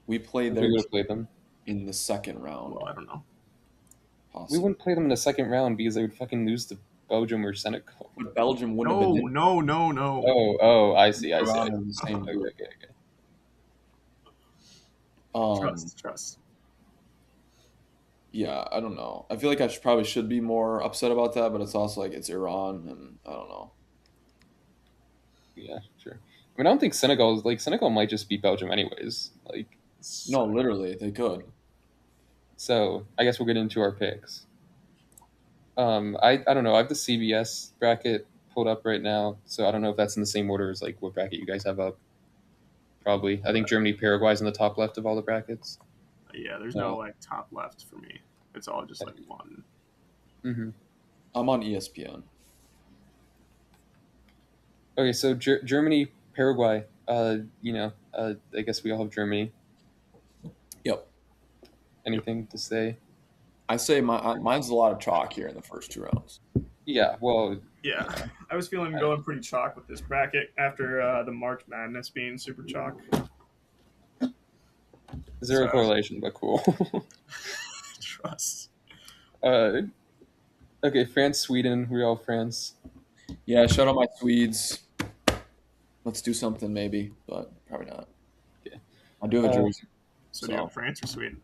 We played If we their would team have played them, in the second Well, round, I don't know. we possibly. wouldn't play them in the second round because they would fucking lose to Belgium or Senegal. But Belgium wouldn't have been No, in. no, no, no. Oh, I see, I see, I Around see. in the same Okay, group. okay, okay. Um, Trust. yeah, I don't know. I feel like I probably should be more upset about that, but it's also like it's Iran, and I don't know. Yeah, sure. I mean, I don't think Senegal might just beat Belgium anyways. Like, No, Senegal. literally, they could. so I guess we'll get into our picks. I don't know. I have the CBS bracket pulled up right now, so I don't know if that's in the same order as like what bracket you guys have up. Probably. I think Germany, Paraguay's in the top left of all the brackets. Yeah, there's no Yeah, like top left for me. It's all just like one. Mm-hmm. I'm on ESPN. Okay, so Germany, Paraguay. I guess we all have Germany. Yep. Yep. Anything to say? I say mine's a lot of chalk here in the first two rounds. Yeah. Well, Yeah, you know, I was feeling I, going pretty chalk with this bracket after the March Madness being super chalk. zero So correlation, but cool. trust. uh, okay, France, Sweden. We're all France. Yeah, shout out my Swedes. Let's do something maybe, but probably not. Yeah. I do have a Uh, jersey, So do you have so France or Sweden?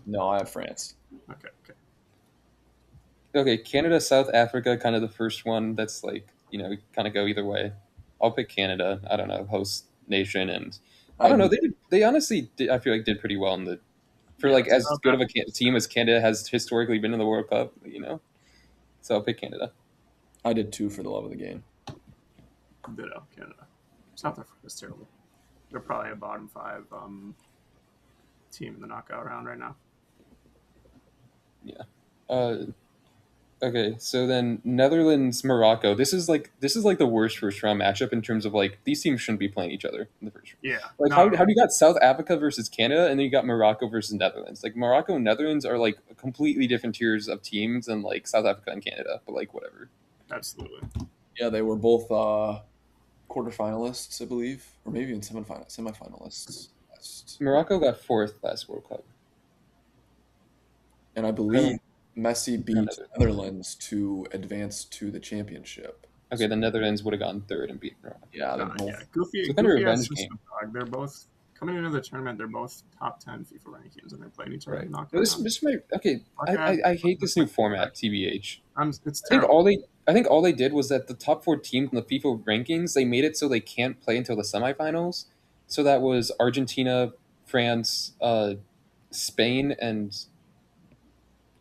no, I have France. Okay, okay. okay, Canada, South Africa. Kind of the first one. That's like kind of go either way. I'll pick Canada. I don't know, host nation, and I I don't know. agree. They honestly did, I feel like did pretty well in the for Yeah, like South as good of a Africa. team as Canada has historically been in the World Cup. So I'll pick Canada. I did too for the love of the game. Ditto, Canada. South Africa's terrible. They're probably a bottom five team in the knockout round right now. Yeah. Uh, Okay, so then Netherlands, Morocco. This is like the worst first round matchup in terms of like these teams shouldn't be playing each other in the first round. Yeah, Like not how right. do you got South Africa versus Canada, and then you got Morocco versus Netherlands? Like Morocco and Netherlands are like completely different tiers of teams than like South Africa and Canada, but like whatever. Absolutely. Yeah, they were both quarterfinalists, I believe, or maybe even semifinalists last. Morocco got fourth last World Cup. And I No, believe Messi no beat Netherlands. Netherlands to advance to the championship. Okay, the Netherlands would have gone third and beaten Morocco. Yeah, they're Nah, yeah. both. Goofy So kind of Goofy has revenge system game, dog. They're both coming into the tournament. They're both top 10 FIFA rankings, and they're playing each other in right? the knockout No, this round. this might okay. Fuck I, that. I I Fuck hate that, this new fuck that. format, TBH. It's I think terrible. all they did was that the top four teams in the FIFA rankings they made it so they can't play until the semifinals. So that was Argentina, France, Spain, and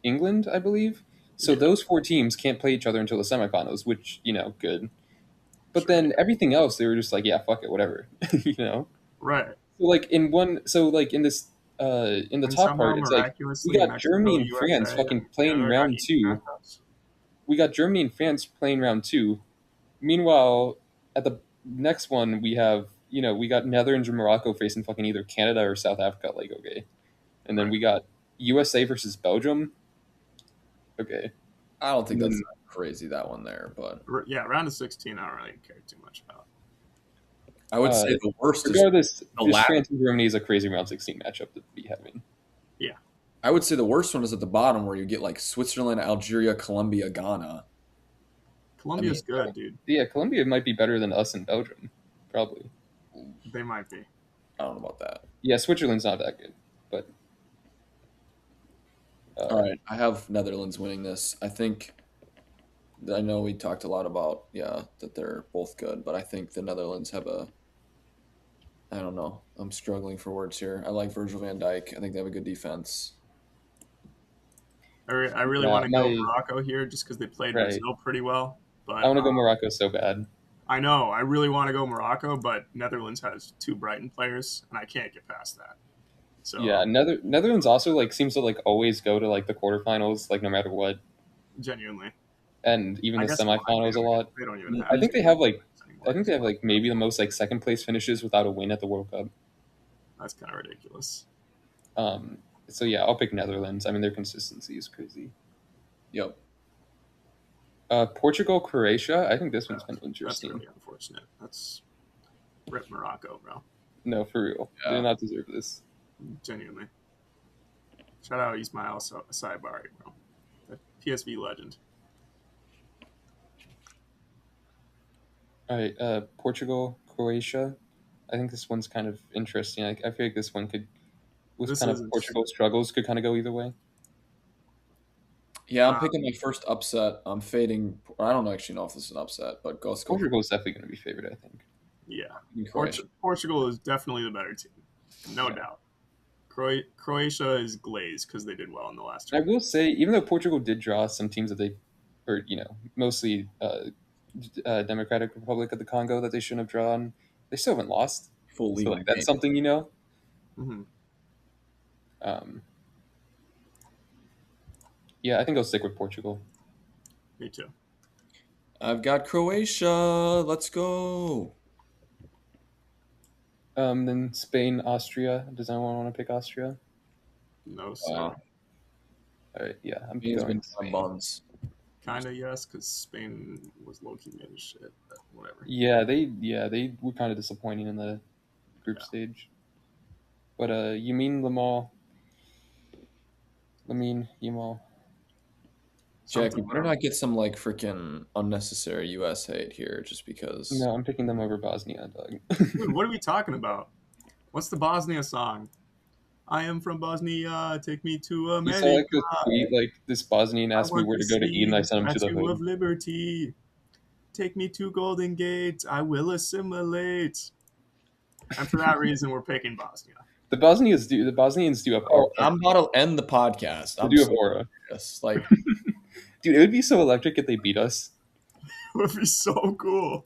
England, I believe. So Yeah, those four teams can't play each other until the semifinals, which good. But sure. then everything else, they were just like, yeah, fuck it, whatever, you know. Right. So like in this in the And top somehow part, it's like we miraculously got Mexico, Germany and France USA, and fucking playing Canada got round easy two. matchups. We got Germany and France playing round two. Meanwhile, at the next one, we got Netherlands or Morocco facing fucking either Canada or South Africa. Like, okay, and then Right. we got USA versus Belgium. Okay, I don't think and that's then that crazy that one there, but Yeah, round of 16, I don't really care too much about. I would uh, say the worst is regardless, the just last. France and Germany is a crazy round 16 matchup to be having. Yeah. I would say the worst one is at the bottom where you get like Switzerland, Algeria, Colombia, Ghana. I mean, Colombia's good, dude. Yeah, Colombia might be better than us and Belgium, probably. They might be. I don't know about that. Yeah, Switzerland's not that good, but All uh, right, I have Netherlands winning this. I know we talked a lot about that they're both good, but I think the Netherlands have a. I don't know. I'm struggling for words here. I like Virgil van Dijk. I think they have a good defense. I really yeah, want to go my Morocco here just because they played right. Brazil pretty well. I But want to go Morocco so bad. I know I really want to go Morocco, but Netherlands has two Brighton players, and I can't get past that. Yeah, So Netherlands also like seems to like always go to like the quarterfinals, like no matter what, genuinely, and even I the guess why semifinals a lot. they don't even I have think two they have Brighton like players I anymore. think they have like maybe the most like second place finishes without a win at the World Cup. That's kind of ridiculous. Um, so yeah, I'll pick Netherlands. I mean, their consistency is crazy. Yep. Portugal, Croatia. I think this one's kind of That's interesting. really unfortunate. That's rip Morocco, bro. No, for real, they do Yeah. not deserve this. Genuinely. Shout out Ismail Saibari, bro. The PSV legend. All right, Portugal, Croatia. I think this one's kind of interesting. I feel like this one could, with This kind of is interesting. Portugal's struggles, could kind of go either way. Yeah, I'm picking my Um, first upset. I'm fading. I don't actually know if this is an upset, but let's go for Portugal is definitely going to be favored, I think. yeah. Croatia. Portugal is definitely the better team. No Yeah. doubt. Croatia is glazed because they did well in the last I tournament. will say, even though Portugal did draw some teams that they, or mostly Democratic Republic of the Congo that they shouldn't have drawn, they still haven't lost. Full So legal like that's game. something Mm-hmm. Um, yeah, I think I'll stick with Portugal. Me too. I've got Croatia. Let's go. Then Spain, Austria. Does anyone want to pick Austria? No, sir. Uh, All right, yeah, I'm Spain's going been on Spain. buns. Kind of yes, because Spain was low key mid as shit, but whatever. Yeah, they were kind of disappointing in the group Yeah. stage. But Lamine Yamal. Jack, you Something, better bro. not get some like freaking unnecessary US hate here just because. No, I'm picking them over Bosnia, dog. Dude, what are we talking about? What's the Bosnia song? I am from Bosnia. Take me to You saw America. like the tweet, like this Bosnian I asked me want where to to go to eat, see and I the sent him to the Statue of hood. Liberty. Take me to Golden Gate. I will assimilate. And for that reason, we're picking Bosnia. The Bosnians do have aura. Oh, I'm about to end the podcast. They I'm do have so aura, serious. Like, dude. It would be so electric if they beat us. It would be so cool.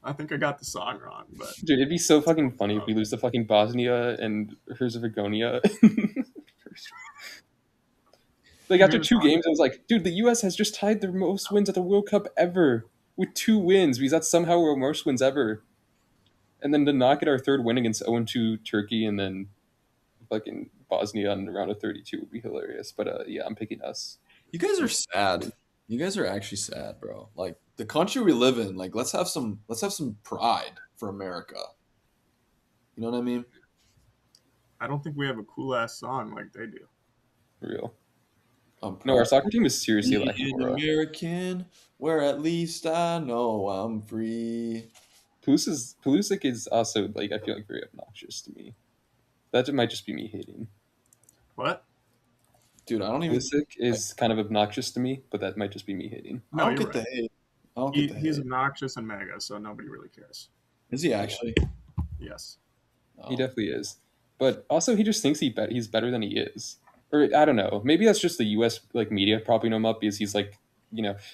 I think I got the song wrong, but Dude, it'd be so fucking funny if we lose to fucking Bosnia and Herzegovina. Like he after made us two on. games, I was like, dude, the U.S. has just tied the most wins at the World Cup ever with 2 wins because that's somehow our most wins ever. And then to knock at our third win against 0-2 Turkey and then fucking Bosnia in the round of 32 would be hilarious. But yeah, I'm picking us. You guys are sad. You guys are actually sad, bro. Like the country we live in, like let's have some pride for America. You know what I mean? I don't think we have a cool ass song like they do. Real. I'm No, our proud. soccer team is seriously lacking Being aura. American, where at least I know I'm free. Pulisic is also like I feel like very obnoxious to me. That might just be me hating. What? Dude, I don't even Pulisic like is kind of obnoxious to me, but that might just be me hating. I No, don't you're get right. the hate. I don't get the He's hate. obnoxious and mega, so nobody really cares. Is he Yeah, actually? Yes. he Oh. definitely is. But also, he just thinks he's better than he is. Or I don't know. Maybe that's just the U.S. like media propping him up because he's like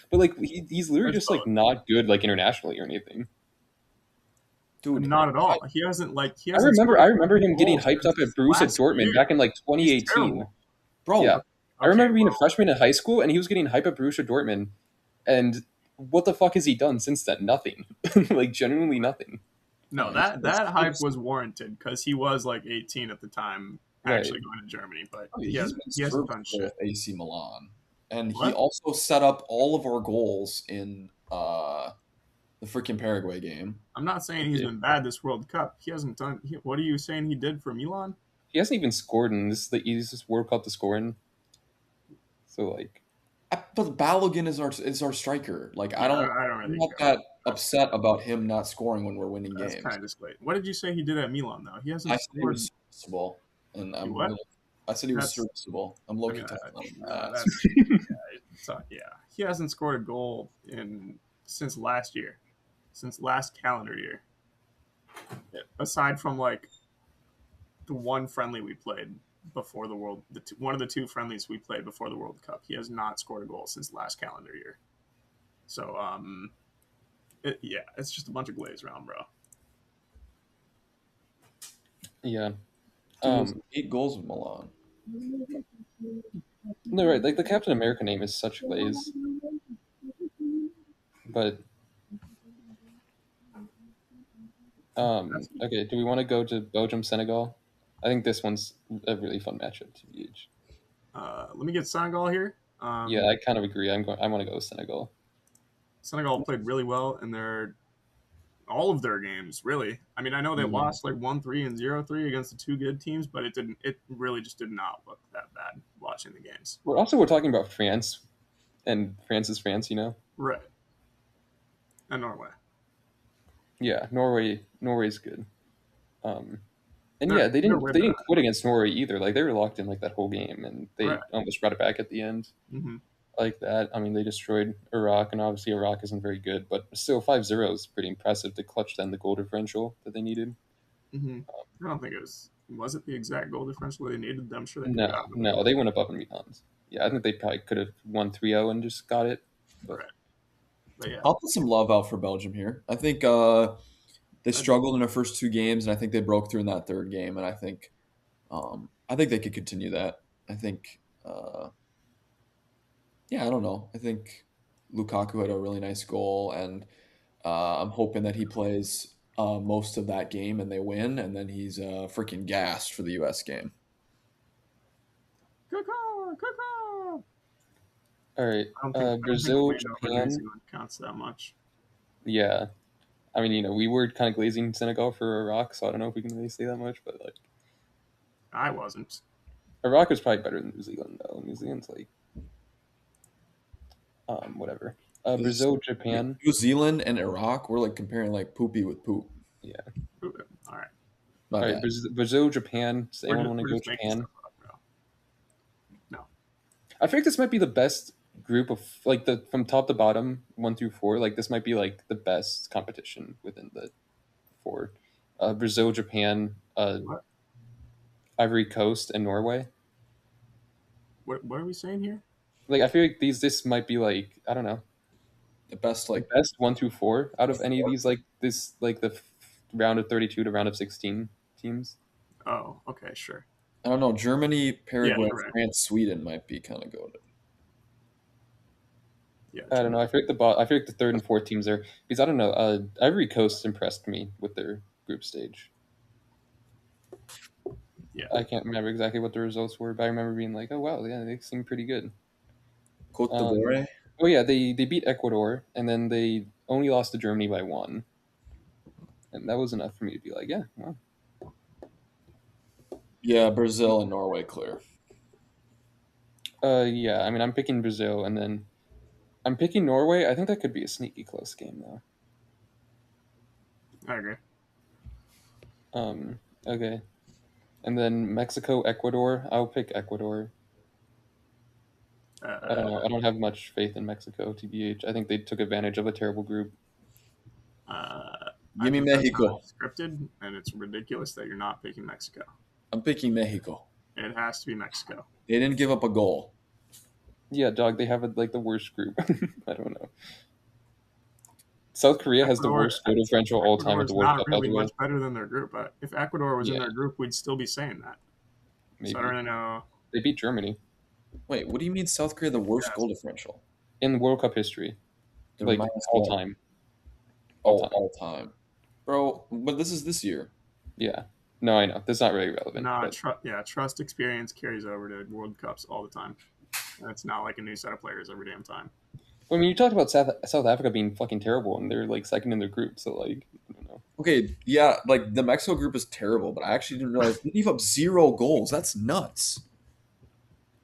but like he's literally There's just like both. not good like internationally or anything. Dude, Not at I, all. He I hasn't remember scored I a remember him getting goal hyped up at since Borussia last Dortmund year. back in like He's 2018. terrible. Yeah, bro, I Okay, remember being a well, freshman in high school and he was getting hyped at Borussia Dortmund, and what the fuck has he done since then? Nothing. Like genuinely nothing. no, that hype was warranted because he was like 18 at the time, Right. actually going to Germany, but I mean, he's been he hasn't done serviceable shit. with AC Milan, and he What? also set up all of our goals in the freaking Paraguay game. I'm not saying he's Okay. been bad this World Cup. He hasn't done. What are you saying he did for Milan? He hasn't even scored in this is the easiest World Cup to score in. So like But Balogun is our striker. Like I Yeah, don't, I don't I'm really not go. that That's upset about him not scoring when we're winning that's kind games. of displaced. What did you say he did at Milan though? He I hasn't said he scored. was serviceable, and You I'm what? really, I said he was That's. serviceable. I'm I low key mean, testing on him no, that. that's so, yeah. He hasn't scored a goal in since last year, since last calendar year. Aside from like the one friendly we played before the world, one of the two friendlies we played before the World Cup, he has not scored a goal since last calendar year. So, yeah, it's just a bunch of glaze round, bro. yeah. Dude, he has Um 8 goals with Milan. no right, like the Captain America name is such glaze. But That's, okay, do we want to go to Belgium Senegal? I think this one's a really fun matchup to gauge. let me get Senegal here. Yeah, I kind of agree. I want to go with Senegal. Senegal played really well in their all of their games, really. I mean, I know they Mhm. lost like 1-3 and 0-3 against the two good teams, but it didn't. It really just did not look that bad watching the games. We're talking about France, and France is France, you know. Right. And Norway. Yeah, Norway's good. Um, and yeah, They're way they better. didn't quit against Norway either. Like they were locked in like that whole game, and Right. they almost brought it back at the end. Mm-hmm. Like that. I mean, they destroyed Iraq, and obviously Iraq isn't very good, but still 5-0 is pretty impressive to clutch then the goal differential that they needed. Mm-hmm. I don't think it was. Was it the exact goal differential they needed? I'm sure they could have No, gotten a no, goal. they went above and beyond. Yeah, I think they probably could have won 3-0 and just got it. But Right. But yeah, I'll put some love out for Belgium here. I think they I, struggled in their first 2 games, and I think they broke through in that third game, and I think they could continue that. I think, yeah, I don't know. I think Lukaku had a really nice goal, and I'm hoping that he plays most of that game and they win, and then he's freaking gassed for the U.S. game. good call. Good call. all right, I don't think a Brazil, win over New Japan. Zealand counts that much. Yeah, I mean, we were kind of glazing Senegal for Iraq, so I don't know if we can really say that much. But like, I wasn't. Iraq is probably better than New Zealand, though. New Zealand's like, whatever. This Brazil, Japan. New Zealand and Iraq, we're like comparing like poopy with poop. Yeah. All right. My All right, bad. Brazil, Japan. Does anyone want to We're go just making Japan? stuff up, bro. No. I think this might be the best group of like the from top to bottom 1 through 4. Like this might be like the best competition within the four. Brazil, Japan, What? Ivory Coast, and Norway. What are we saying here? Like I feel like this might be like I don't know The best the like best 1 through 4 out of any of four. these like this like the round of 32 to round of 16 teams. Oh, okay, sure. I don't know. Germany, Yeah, Paraguay, you're right. France, Sweden might be kind of goaded. Yeah, I don't know. Germany. I feel like the third and fourth teams there because I don't know. Ivory Coast impressed me with their group stage. Yeah. I can't remember exactly what the results were, but I remember being like, "Oh wow, yeah, they seem pretty good." Cote Um, d'Ivoire. oh yeah, they beat Ecuador, and then they only lost to Germany by one, and that was enough for me to be like, "Yeah, well, Yeah, Brazil and Norway clear. yeah." I mean, I'm picking Brazil, and then I'm picking Norway. I think that could be a sneaky close game, though. I agree. Okay, and then Mexico, Ecuador. I'll pick Ecuador. I don't know. Uh, I don't have much faith in Mexico, tbh. I think they took advantage of a terrible group. I Give me think that's not Mexico. scripted, and it's ridiculous that you're not picking Mexico. I'm picking Mexico. It has to be Mexico. They didn't give up a goal. Yeah, dog. They have like the worst group. I don't know. South Korea has the Ecuador, worst goal differential all time Ecuador at the is World not Cup, by really the way. much better than their group. But if Ecuador was in Yeah, their group, we'd still be saying that. So I don't maybe really know. they beat Germany Wait, what do you mean South Korea the worst Yes. goal differential? in World Cup history, They're like minus all one. time, all Oh, time. all time. Bro, but this is this year. Yeah. No, I know that's not really relevant, Nah, but trust experience carries over to World Cups all the time. And it's not like a new set of players every damn time. I mean, you talked about South Africa being fucking terrible, and they're like second in their group, so like I don't know. Okay, yeah, like the Mexico group is terrible, but I actually didn't realize they gave up 0 goals. That's nuts.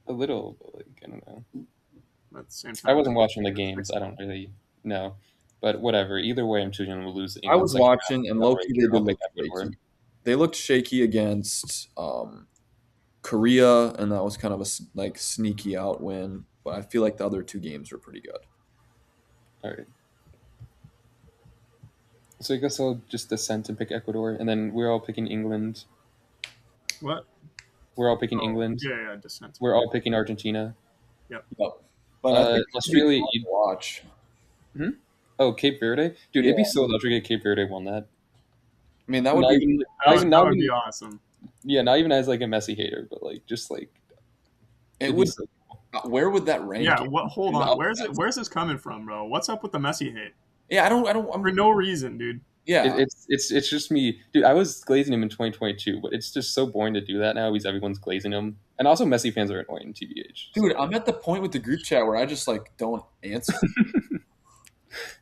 A little, but like I don't know. But at the same I time, wasn't watching the it's games. I fixable. don't really know, but whatever. Either way, I'm choosing them to lose to I England was second round. watching, and No low key they wager. did I'll pick look Ecuador. shaky. They looked shaky against Korea, and that was kind of a like sneaky out win. But I feel like the other two games were pretty good. All right. So I guess I'll just dissent and pick Ecuador, and then we're all picking England. What? We're all picking Oh, England. yeah, yeah, descent. We're all picking Argentina. Yep. Yep. But I think it's gonna be Australia. fun to watch. Hmm? Oh, Cape Verde, dude. Yeah, It'd be so electric if Cape Verde won that. I mean that would Not be. even, That would, that would be awesome. yeah, not even as like a Messi hater, but like just like It it'd be would. so. Where would that rank? Yeah, what? Hold In the on. Where's it? upsets? Where's this coming from, bro? What's up with the Messi hate? Yeah, I don't. I don't. For no reason, dude. Yeah, It's just me, dude. I was glazing him in 2022, but it's just so boring to do that now because everyone's glazing him, and also Messi fans are annoying. Tbh, dude, so. I'm at the point with the group chat where I just like don't answer.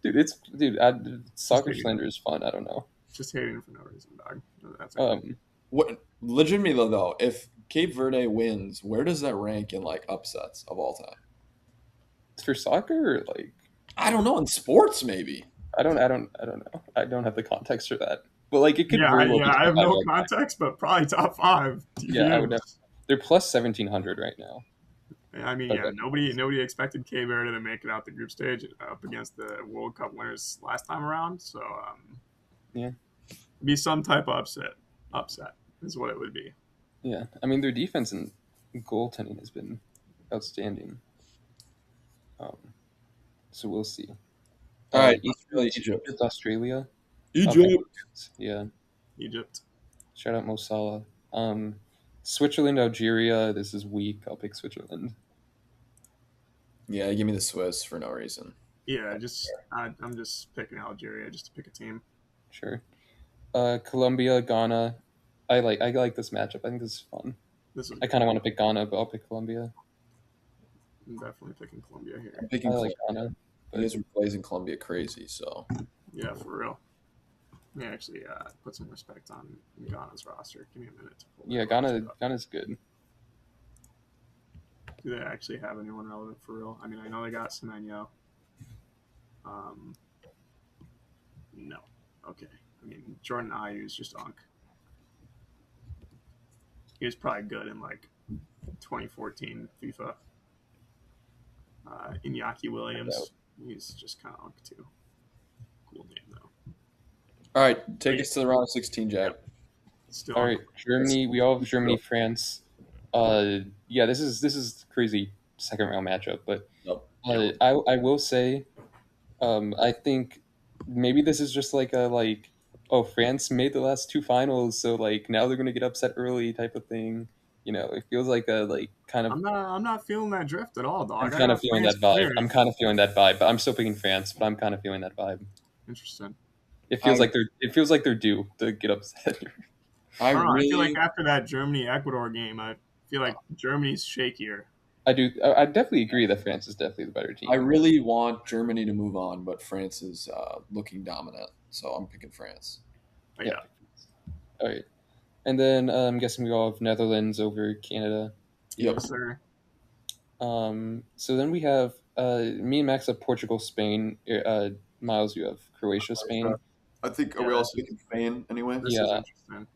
Just Soccer hating. slander is fun. I don't know. Just hating for no reason, dog. That's okay. What legitimately though, if Cape Verde wins, where does that rank in like upsets of all time? For soccer, or like I don't know. In sports, maybe. I don't know. I don't have the context for that. But like it could Yeah, very well yeah. be I top have five no all time. context, but probably top five. Yeah, I would have. TBH. They're plus 1700 right now. I mean, yeah. Okay. Nobody expected Cape Verde to make it out the group stage up against the World Cup winners last time around. So, Yeah. be some type of upset. Upset is what it would be. Yeah. I mean, their defense and goaltending has been outstanding. Um, so we'll see. All right, Australia, Egypt, Egypt. Egypt, Australia. I'll pick Egypt. Egypt. Yeah. Egypt. Shout out Mo Salah. Switzerland, Algeria. This is weak. I'll pick Switzerland. Yeah, give me the Swiss for no reason. Yeah, I'm just picking Algeria just to pick a team. Sure. Colombia, Ghana. I like this matchup. I think this is fun. This is I kind of want to pick Ghana, but I'll pick Colombia. I'm definitely picking Colombia here. I'm I picking like Colombia. Ghana, You but guys were blazing Colombia crazy, so Yeah, for real. Let me actually put some respect on Ghana's roster. Give me a minute to pull yeah, that roster up. Ghana's good. Do they actually have anyone relevant for real? I mean, I know they got Semenyo. No. Okay. I mean, Jordan Ayew is just unk. He was probably good in like 2014 FIFA. Iñaki Williams, he's just kind of unk too. Cool name though. all right, take us to the round of 16, Jack. Still All unk. right, Germany. We all have Germany, France. Yeah, this is crazy second round matchup, but Nope. I will say, I think maybe this is just like a oh France made the last two finals, so like now they're gonna get upset early type of thing. It feels like a kind of. I'm not feeling that drift at all, I'm dog. I kind of got feeling France that vibe. cleared. I'm kind of feeling that vibe, but I'm still picking France. But I'm kind of feeling that vibe. Interesting. It feels I like they're. It feels like they're due to get upset. I I don't know. I feel like really after that Germany Ecuador game, I feel like Germany's shakier. I do. I definitely agree that France is definitely the better I team. really want Germany to move on, but France is looking dominant, so I'm picking France. But Yeah. yeah, All right. And then I'm guessing we all have Netherlands over Canada. Yep. yes, sir. So then we have me and Max have Portugal, Spain. Miles, you have Croatia, Spain. I think are Yeah, we all this is speaking Spain anyway? this is Yeah, interesting.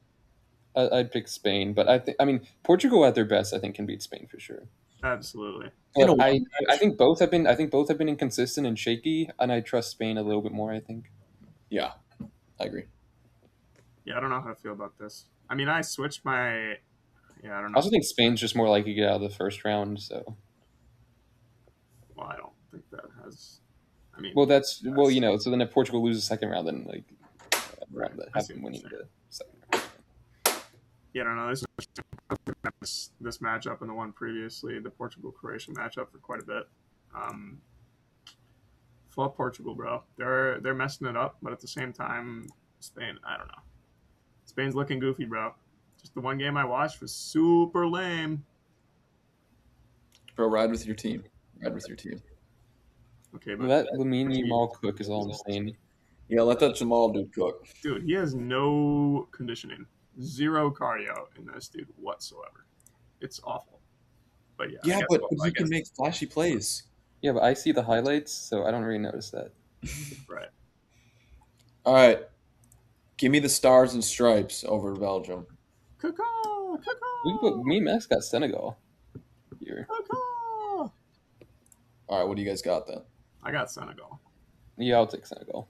I'd pick Spain, but I mean, Portugal at their best, I think can beat Spain for sure. Absolutely. In a But I, one I match. think both have been, I think both have been inconsistent and shaky, and I trust Spain a little bit more. I think. Yeah, I agree. Yeah, I don't know how to feel about this. I mean, I switched my. Yeah, I don't I know. also think Spain's just more likely to get out of the first round. So, Well, I don't think that has. I mean, well, yes, so then if Portugal loses the second round, then right. round that I have see them what you're winning saying. the second round. Yeah, I don't know. This matchup and the one previously, the Portugal Croatia matchup for quite a bit. Um, Fuck Portugal, bro. They're messing it up, but at the same time, Spain. I don't know. Spain's looking goofy, bro. Just the one game I watched was super lame. Bro, ride with your team. Ride with your team. Okay, but That Lamine he, Yamal cook is all I'm saying. Yeah, let that Jamal dude cook. dude, he has no conditioning, zero cardio in this dude whatsoever. It's awful. But yeah, Yeah, but I he can guess make flashy plays. Yeah, but I see the highlights, so I don't really notice that. right. All right, give me the stars and stripes over Belgium. Caw, Me and Max got Senegal here. caw. All right, what do you guys got then? I got Senegal. Yeah, I'll take Senegal.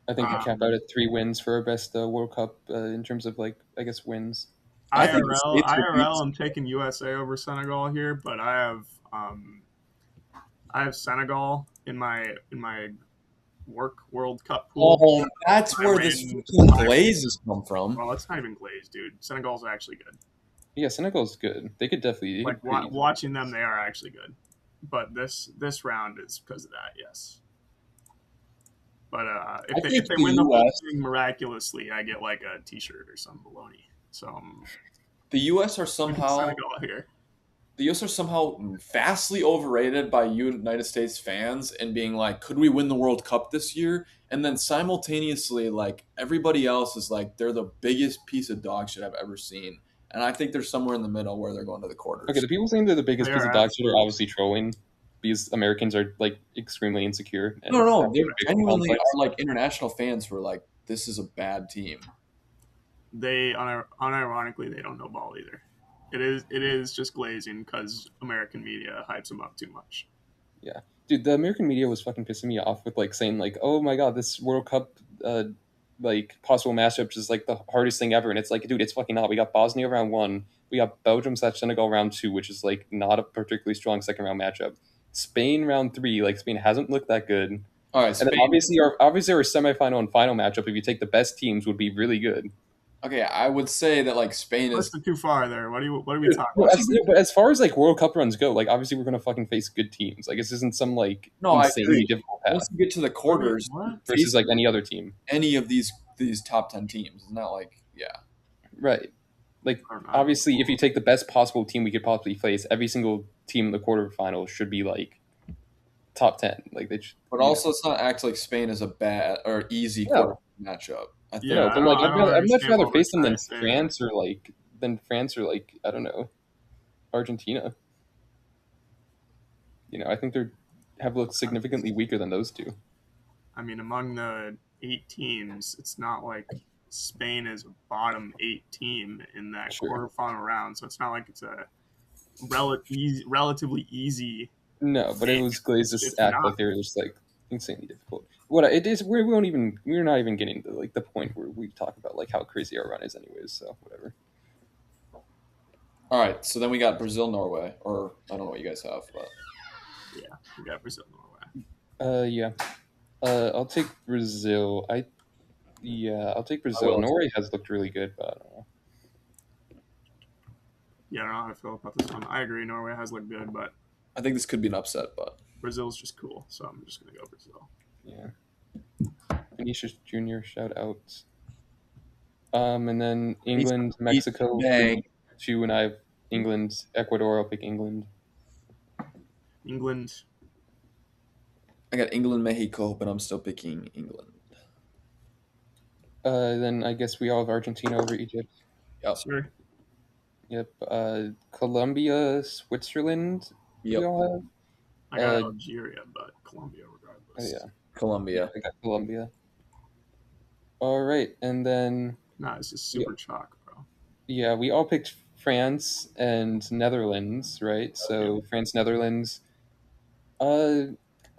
I think we cap out Um, at 3 wins for our best World Cup in terms of I guess wins. I think the IRL, States would beat. IRL. I'm taking USA over Senegal here, but I have Senegal in my work World Cup pool. Oh, that's I where this ran. freaking I glazes come from. Well, it's not even glazed, dude. Senegal's actually good. Yeah, Senegal's good. They could definitely. They Like could pretty easily. watching them, they are actually good. But this round is because of that, yes. But I think if they the win the whole U.S. thing miraculously, I get like a T-shirt or some baloney. So the U.S. are picking somehow Senegal here. the U.S. are somehow vastly overrated by United States fans and being like, could we win the World Cup this year? And then simultaneously, like everybody else is like, they're the biggest piece of dog shit I've ever seen. And I think they're somewhere in the middle where they're going to the Okay, quarters. the people saying they're the biggest They piece are of dog shit are absolutely obviously trolling because Americans are extremely insecure No, and no, have no, they a big genuinely complex. are like international fans who are like, this is a bad team. they unironically they don't know ball either. It is just glazing because American media hypes them up too much. Yeah, dude, the American media was fucking pissing me off with saying "Oh my god, this World Cup possible matchup is like the hardest thing ever," and it's like, dude, it's fucking not. We got Bosnia round one, we got Belgium / Senegal round two, which is like not a particularly strong second round matchup. Spain round three, Spain hasn't looked that good, and All right, then Spain. obviously our semifinal and final matchup, if you take the best teams, would be really good. Okay, I would say that like Spain Let's is. go too far there. What are we talking No, about? but as far as World Cup runs go, obviously we're gonna fucking face good teams. This isn't some No, I insanely agree. difficult path Once you get to the What are we quarters, what? versus any other team. any of these top 10 teams. It's not like yeah. Right. I don't know. Obviously, if you take the best possible team we could possibly face, every single team in the quarterfinals should be top 10. They should, But also, let's not act like Spain is a bad or easy quarter no, matchup. I think Yeah, no. But I don't I'd much understand rather what we're face them trying to say there. than France or I don't know, Argentina. I think they have looked significantly weaker than those two. I mean, among the 8 teams, it's not like Spain is a bottom 8 team in that Sure. quarterfinal round, so it's not like it's a relatively easy. No, but it was glazed to It's act not. like they were just insanely difficult. What it is, we're not even getting to the point where we talk about how crazy our run is, anyways. So whatever. All right, so then we got Brazil, Norway, or I don't know what you guys have, but Yeah, we got Brazil, Norway. Yeah. I'll take Brazil. I'll take I Brazil. will. Norway has looked really good, but I don't know. Yeah, I don't know how I feel about this one. I agree. Norway has looked good, but I think this could be an upset, but Brazil's just cool, so I'm just gonna go Brazil. Yeah. Vinicius Jr. shout outs. And then he's England, beat Mexico for bang. you two, and I have England, Ecuador. I'll pick England. England. I got England, Mexico, but I'm still picking England. Then I guess we all have Argentina over Egypt. Yep. Sure. Yep. Colombia, Switzerland. We Yep. all I got have. Algeria, but Colombia regardless. Yeah. Colombia. I got Colombia. All right, and then Nah, it's just yeah, super chalk, bro. yeah, we all picked France and Netherlands, right? So France, Netherlands. Uh,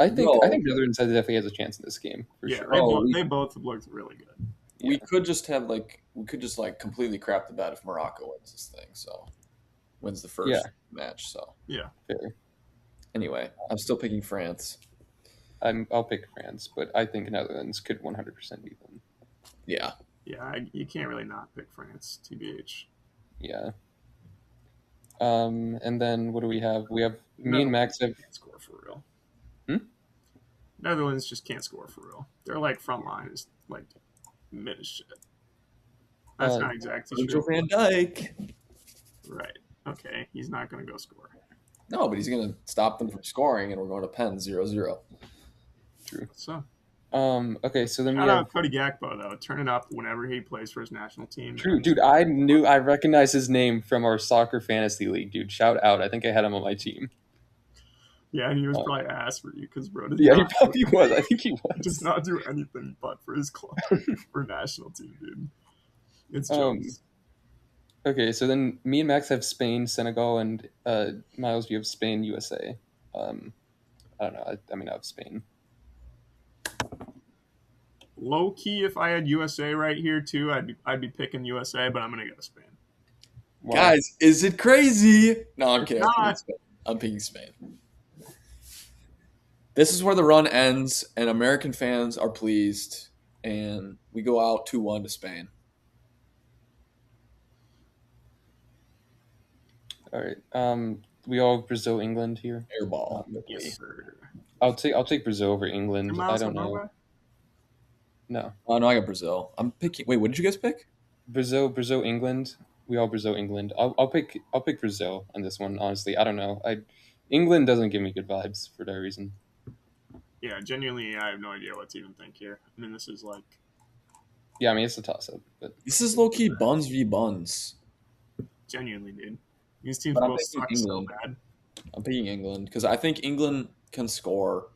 I Yo, think Netherlands definitely has a chance in this game for Yeah, sure. they bro, both they both have looked really good. we Yeah, could just have we could just completely crap the bed if Morocco wins this thing. So wins the yeah, first match. So Yeah, fair. anyway, I'm still picking France. I'll pick France, but I think Netherlands could 100% beat them. Yeah. yeah, you can't really not pick France, tbh. Yeah. And then what do we have? We have me and Netherlands Max have. can't score for real. Hmm? Netherlands just can't score for real. Their like front line is like mid as shit. That's Uh, not exactly Virgil true. van Dyke. Right. Okay, he's not gonna go score. No, but he's gonna stop them from scoring, and we're going to pen 0-0. True. So Okay, so then we shout have. out Cody Gakpo though, turning up whenever he plays for his national team. True, And dude. I recognized his name from our soccer fantasy league, dude. Shout out. I think I had him on my team. yeah, and he was Uh, probably ass for you because bro yeah, he probably was. I think he does was. not do anything but for his club for national team, dude. It's Um, jokes. okay, so then me and Max have Spain, Senegal, and Miles, you have Spain, USA. I don't know. I mean, I have Spain. Low key, if I had USA right here too, I'd be picking USA, but I'm gonna go Spain. Why? Guys, is it crazy? No, I'm It's kidding. not. I'm picking Spain. This is where the run ends, and American fans are pleased, and we go out 2-1 to Spain. All right. We all have Brazil, England here. Airball. Yes, sir. I'll take Brazil over Your England. I miles don't have know. Norway? No, Oh, no, I got Brazil. I'm picking. Wait, what did you guys pick? Brazil, England. We all Brazil, England. I'll pick Brazil on this one. Honestly, I don't know. England doesn't give me good vibes for that reason. Yeah, genuinely, I have no idea what to even think here. I mean, this is like Yeah, I mean it's a toss up, but This is low key Buns v Buns, genuinely, dude. These teams but I'm both picking suck so England. bad. I'm picking England because I think England can score,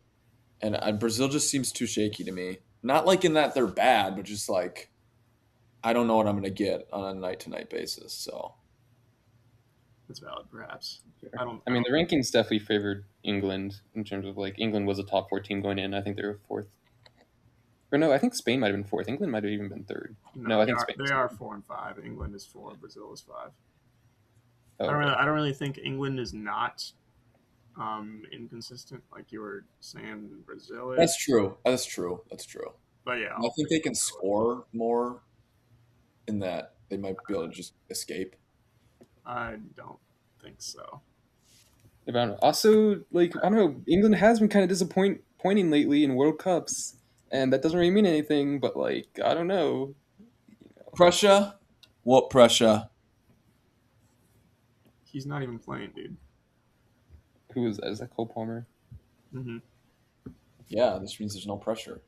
and Brazil just seems too shaky to me. Not like in that they're bad, but just like I don't know what I'm going to get on a night to night basis. So That's valid, perhaps. sure. I don't. I mean the rankings definitely favored England in terms of like England was a top 4 team going in. I think they were fourth. Or no, I think Spain might have been fourth. England might have even been third. No, I think Spain. They are 4 and 5. England is 4. Brazil is 5. Oh, I don't really think England is not inconsistent like you were saying Brazil is. that's true. That's true. That's true. But yeah, I think they can score more in that they might be able to just escape. I don't think so. I don't know. Also, like I don't know, England has been kind of disappointing lately in World Cups, and that doesn't really mean anything. But like I don't know. Prussia? What Prussia? He's not even playing, dude. Who is that? Is that Cole Palmer? Mm-hmm. Yeah, this means there's no pressure.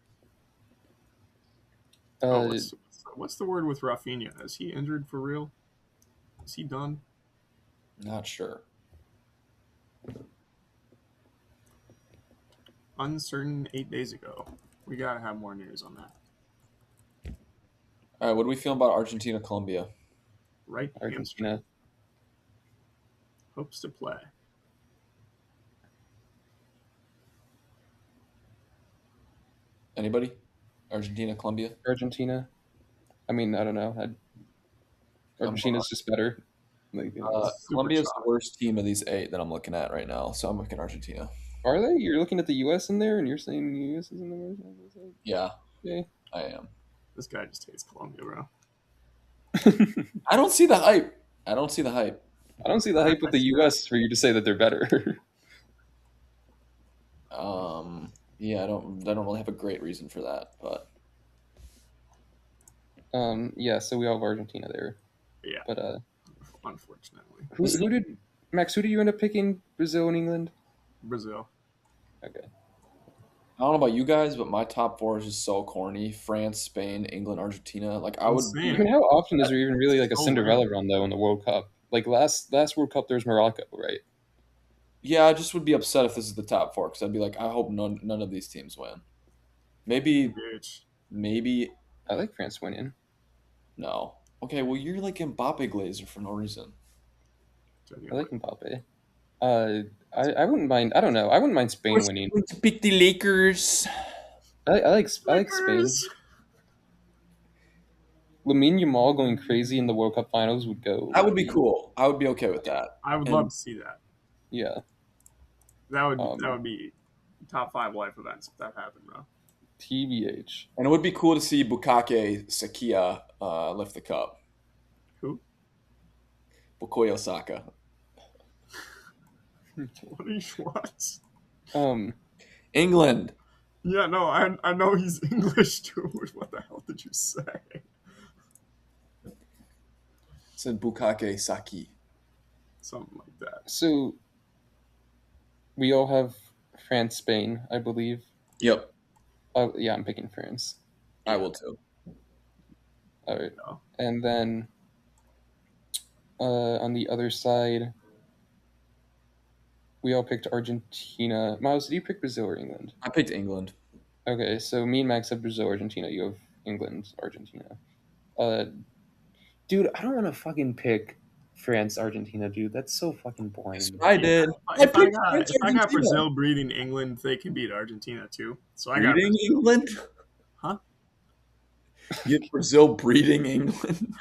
Oh, Uh, what's the word with Rafinha? Is he injured for real? Is he done? Not sure. Uncertain 8 days ago. We gotta have more news on that. All right, what do we feel about Argentina, Colombia? Right hamstring. Argentina. Hopes to play. Anybody? Argentina, Colombia? Argentina. I mean, I don't know. Argentina's just better. Like, Colombia is the chalk. worst team of these 8 that I'm looking at right now, so I'm looking Argentina. are they? You're looking at the U.S. in there, and you're saying the U.S. is in the worst. Yeah, Okay. I am. This guy just hates Colombia, bro. I don't see the hype. I don't see the hype. I don't see the hype I with the see that. U.S. for you to say that they're better. Yeah, I don't really have a great reason for that, but Yeah, so we all have Argentina there. Yeah, But unfortunately, who did Max? Who did you end up picking? Brazil and England. Brazil. Okay. I don't know about you guys, but my top four is just so corny. France, Spain, England, Argentina. Like I I'm would I be mean, saying how often is upset. there even really like a so rare. Cinderella run though in the World Cup? Like last World Cup, there was Morocco, right? Yeah, I just would be upset if this is the top four because I'd be like, I hope none of these teams win. Maybe Bitch. maybe I like France winning. no. Okay, well you're like Mbappe Glazer for no reason. I like Genuinely. Mbappe. Uh, I wouldn't mind. I don't know. I wouldn't mind Spain We're winning. going to pick the Lakers. I like Spain. Lakers. Lamine Yamal going crazy in the World Cup finals That would would be be cool. I would be okay with that. I would love And to see that. yeah. That would be top five life events if that happened, bro. TBH. and it would be cool to see Bukake Sakia lift the cup. Who? Bukoyo Saka. What are you what? Um, England. Yeah, no, I know he's English too. What the hell did you say? Said Bukake Saki. Something like that. so we all have France, Spain, I believe. Yep, Yeah, I'm picking France. I Yeah. will too. All right, No. and then on the other side, we all picked Argentina. Miles, did you pick Brazil or England? I picked England. Okay, so me and Max have Brazil, Argentina. You have England, Argentina. Uh, dude, I don't want to fucking pick France, Argentina, dude. That's so fucking That's boring. what I Yeah. did. I If I picked got France if I got Argentina. Brazil breeding England, they can beat Argentina too. So I got Breeding Brazil. England? Huh? You have Brazil breeding England?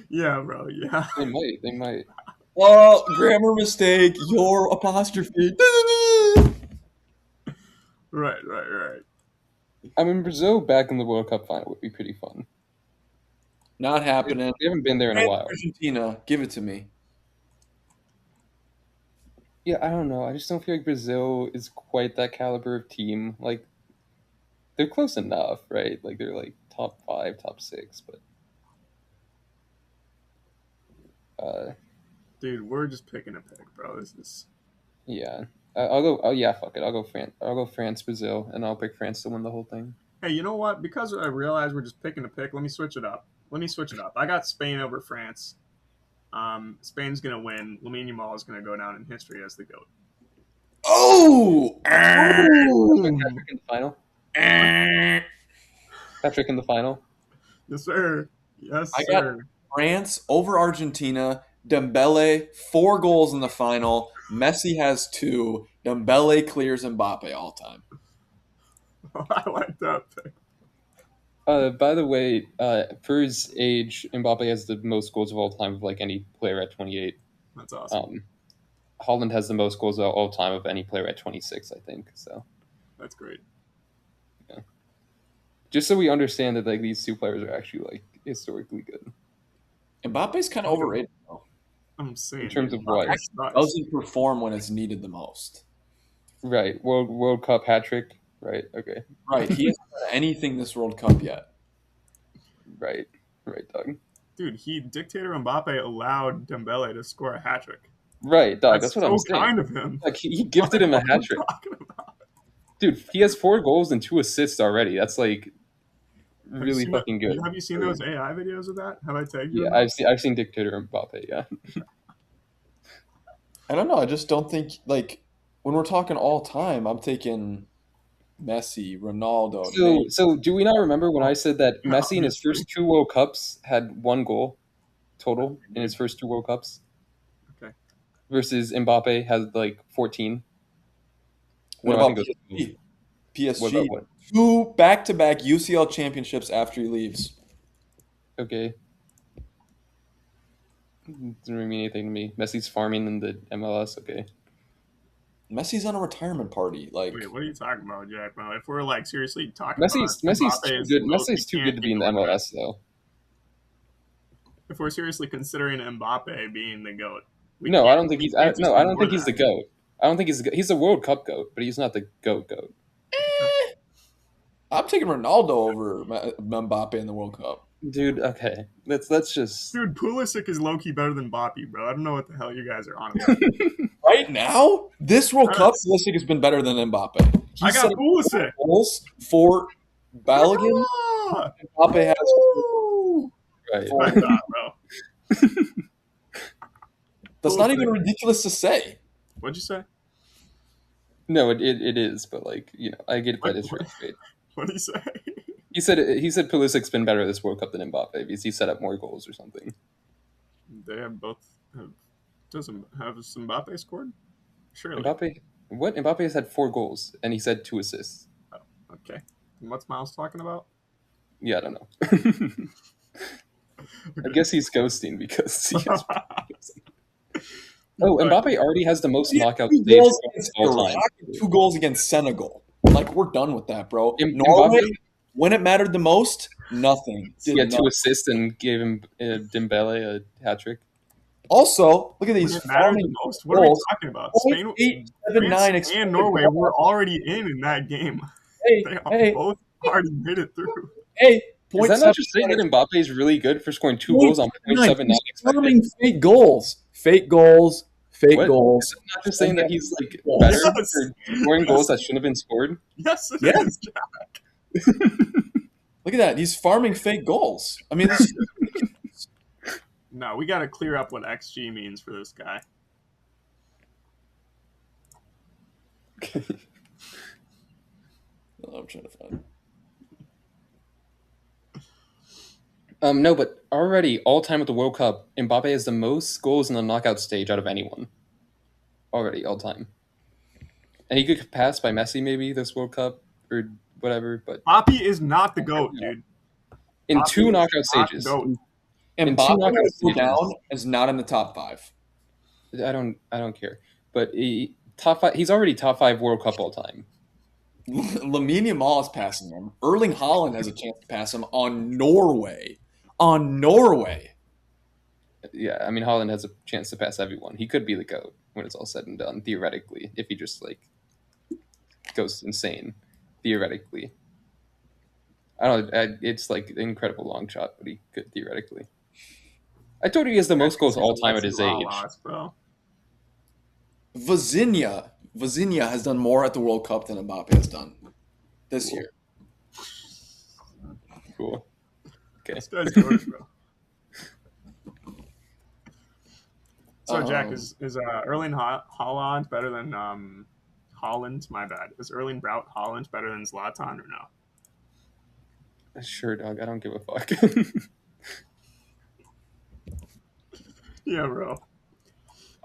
Yeah, bro. Yeah. They might. They might. Oh, grammar mistake. Your apostrophe. Right. Right. Right. I mean, Brazil back in the World Cup final would be pretty fun. Not They, happening. they haven't been there in a France while. Argentina. Give it to me. Yeah, I don't know. I just don't feel like Brazil is quite that caliber of team. Like they're close enough, right? Like they're like top five, top six, but uh, Dude, we're just picking a pick, bro. This is. yeah. I'll go. Oh yeah, fuck it. I'll go France. I'll go France, Brazil, and I'll pick France to win the whole thing. Hey, you know what? Because I realize we're just picking a pick, let me switch it up. I got Spain over France. Spain's gonna win. Lamine Yamal is gonna go down in history as the goat. Oh! Boom! Patrick in the final. I Patrick in the final. Yes, sir. Yes, got sir. France over Argentina. Dembele, 4 goals in the final. Messi has 2. Dembele clears Mbappe all time. I like that pick. By the way, for his age, Mbappe has the most goals of all time of like any player at 28. That's awesome. Um, Holland has the most goals of all time of any player at 26, I think. So That's great. just so we understand that like these two players are actually like historically good Mbappe's kind of overrated, though. I'm in saying, terms dude, of what. Mbappe Actually sucks. doesn't perform when it's needed the most. Right, World Cup hat trick. Right, okay, Right. He hasn't done anything this World Cup yet. right, Doug. Dude, dictator Mbappe allowed Dembele to score a hat trick. Right, Doug. That's That's what I'm so saying. kind of him. Like he What gifted him a are hat you trick, talking about? dude. He has 4 goals and 2 assists already. That's like Have you really seen that? fucking good. Have you seen those AI videos of that? Have I tagged you Yeah, in those? I've seen dictator Mbappe. Yeah. I don't know. I just don't think, like, when we're talking all time, I'm taking Messi, Ronaldo, Neymar. So do we not remember when I said that Yeah, Messi in his obviously. first 2 World Cups had 1 goal total in his first 2 World Cups Okay. versus Mbappe has like 14? What No, I think about it was 12. PSG? What about PSG. what? 2 back-to-back UCL championships after he leaves. Okay. Doesn't really mean anything to me. Messi's farming in the MLS. Okay. Messi's on a retirement party. Wait, Like, what are you talking about, Jack? Bro, if we're like seriously talking about Messi's Mbappe too is the good. GOAT, Messi's you too can't good to be keep in the going back. MLS though. if we're seriously considering Mbappe being the goat, No, I don't think we he's. can't just No, I don't ignore think he's the that. goat. I don't think he's. He's the World Cup goat, but he's not the goat. Eh, I'm taking Ronaldo over Mbappe in the World Cup. Dude, okay, let's just. Dude, Pulisic is low key better than Boppy, bro. I don't know what the hell you guys are on about. Right now, this World Cup, Yes. Pulisic has been better than Mbappe. I He's set got up Pulisic. goals for Balogun. Ah! Mbappe has Woo! Right. for. I thought, bro. That's not even Pulisic. ridiculous to say. What'd you say? No, it is, but like I get What, that it's right. what'd he say? He said Pulisic's been better this World Cup than Mbappe because he set up more goals or something. They have both. Doesn't have Mbappe scored? Surely. Mbappe has had 4 goals and he's had 2 assists. Oh, okay. And what's Miles talking about? Yeah, I don't know. I guess he's ghosting because he has. Oh, Mbappe already has the most He had knockout 2 stage goals points against of all Iraq time. and 2 goals against Senegal. Like, we're done with that, bro. Mbappe, Norway, when it mattered the most, nothing. he had 2 nothing. assists and gave him Dembele a hat trick. Also, look at When these it mattered the farming most? What are we goals. talking about? Spain, 0.879 France expected and Norway goals. were already in that game. Hey, They hey, both already made it through. hey. Is that not just 0.79 saying that Mbappe is really good for scoring 2 goals on 0.79 He's expected? farming fake goals. Fake goals. Fake What? goals. Is it not just saying that he's like Yes. better Yes. for scoring goals that shouldn't have been scored? Yes, it Yeah. is. Look at that. He's farming fake goals. I mean, this No, we got to clear up what XG means for this guy. I'm trying to find. No, but already all time at the World Cup, Mbappe has the most goals in the knockout stage out of anyone. Already, all time. And he could pass by Messi maybe this World Cup or whatever, but Boppy is not the GOAT, dude. in Boppy 2 is knockout not the stages. GOAT. In 2 Mbappe knockout is still stages. down is not in the top 5. I don't care. But top 5, he's already top 5 World Cup all time. Lamine Yamal is passing him. Erling Haaland has a chance to pass him on Norway. On Norway. Yeah, I mean Holland has a chance to pass everyone. He could be the GOAT when it's all said and done, theoretically, if he just like goes insane. Theoretically. I don't know, it's like an incredible long shot, but he could theoretically. I told you he has the most goals all time at his age. Lost, bro. Vazinha has done more at the World Cup than Mbappe has done this year. Cool. Okay. This guy's GOAT, bro. So, Jack, is Erling Haaland better than Holland? My bad. Is Erling Braut Haaland better than Zlatan or no? Sure, dog. I don't give a fuck. Yeah, bro.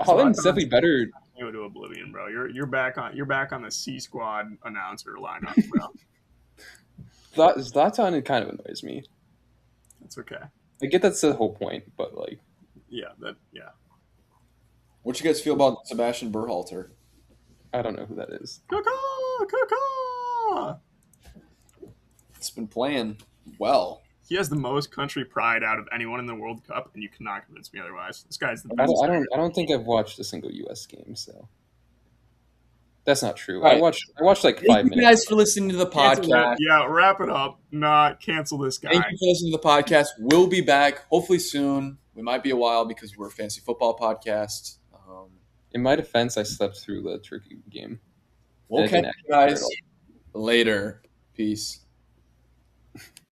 Holland's definitely better. You to oblivion, bro. You're back on the C squad announcer lineup, bro. Zlatan, it kind of annoys me. That's okay. I get that's the whole point, but like, Yeah. What you guys feel about Sebastian Berhalter? I don't know who that is. Caw-caw! It's been playing well. He has the most country pride out of anyone in the World Cup, and you cannot convince me otherwise. This guy's the I best. don't think I've watched a single U.S. game, so that's not true. Right. I watched like 5 Thank you minutes. guys for listening to the podcast. Yeah, wrap it up. Not cancel this guy. Thank you for listening to the podcast. We'll be back hopefully soon. We might be a while because we're a fantasy football podcast. In my defense, I slept through the Turkey game. We'll And I catch didn't you guys later. Peace.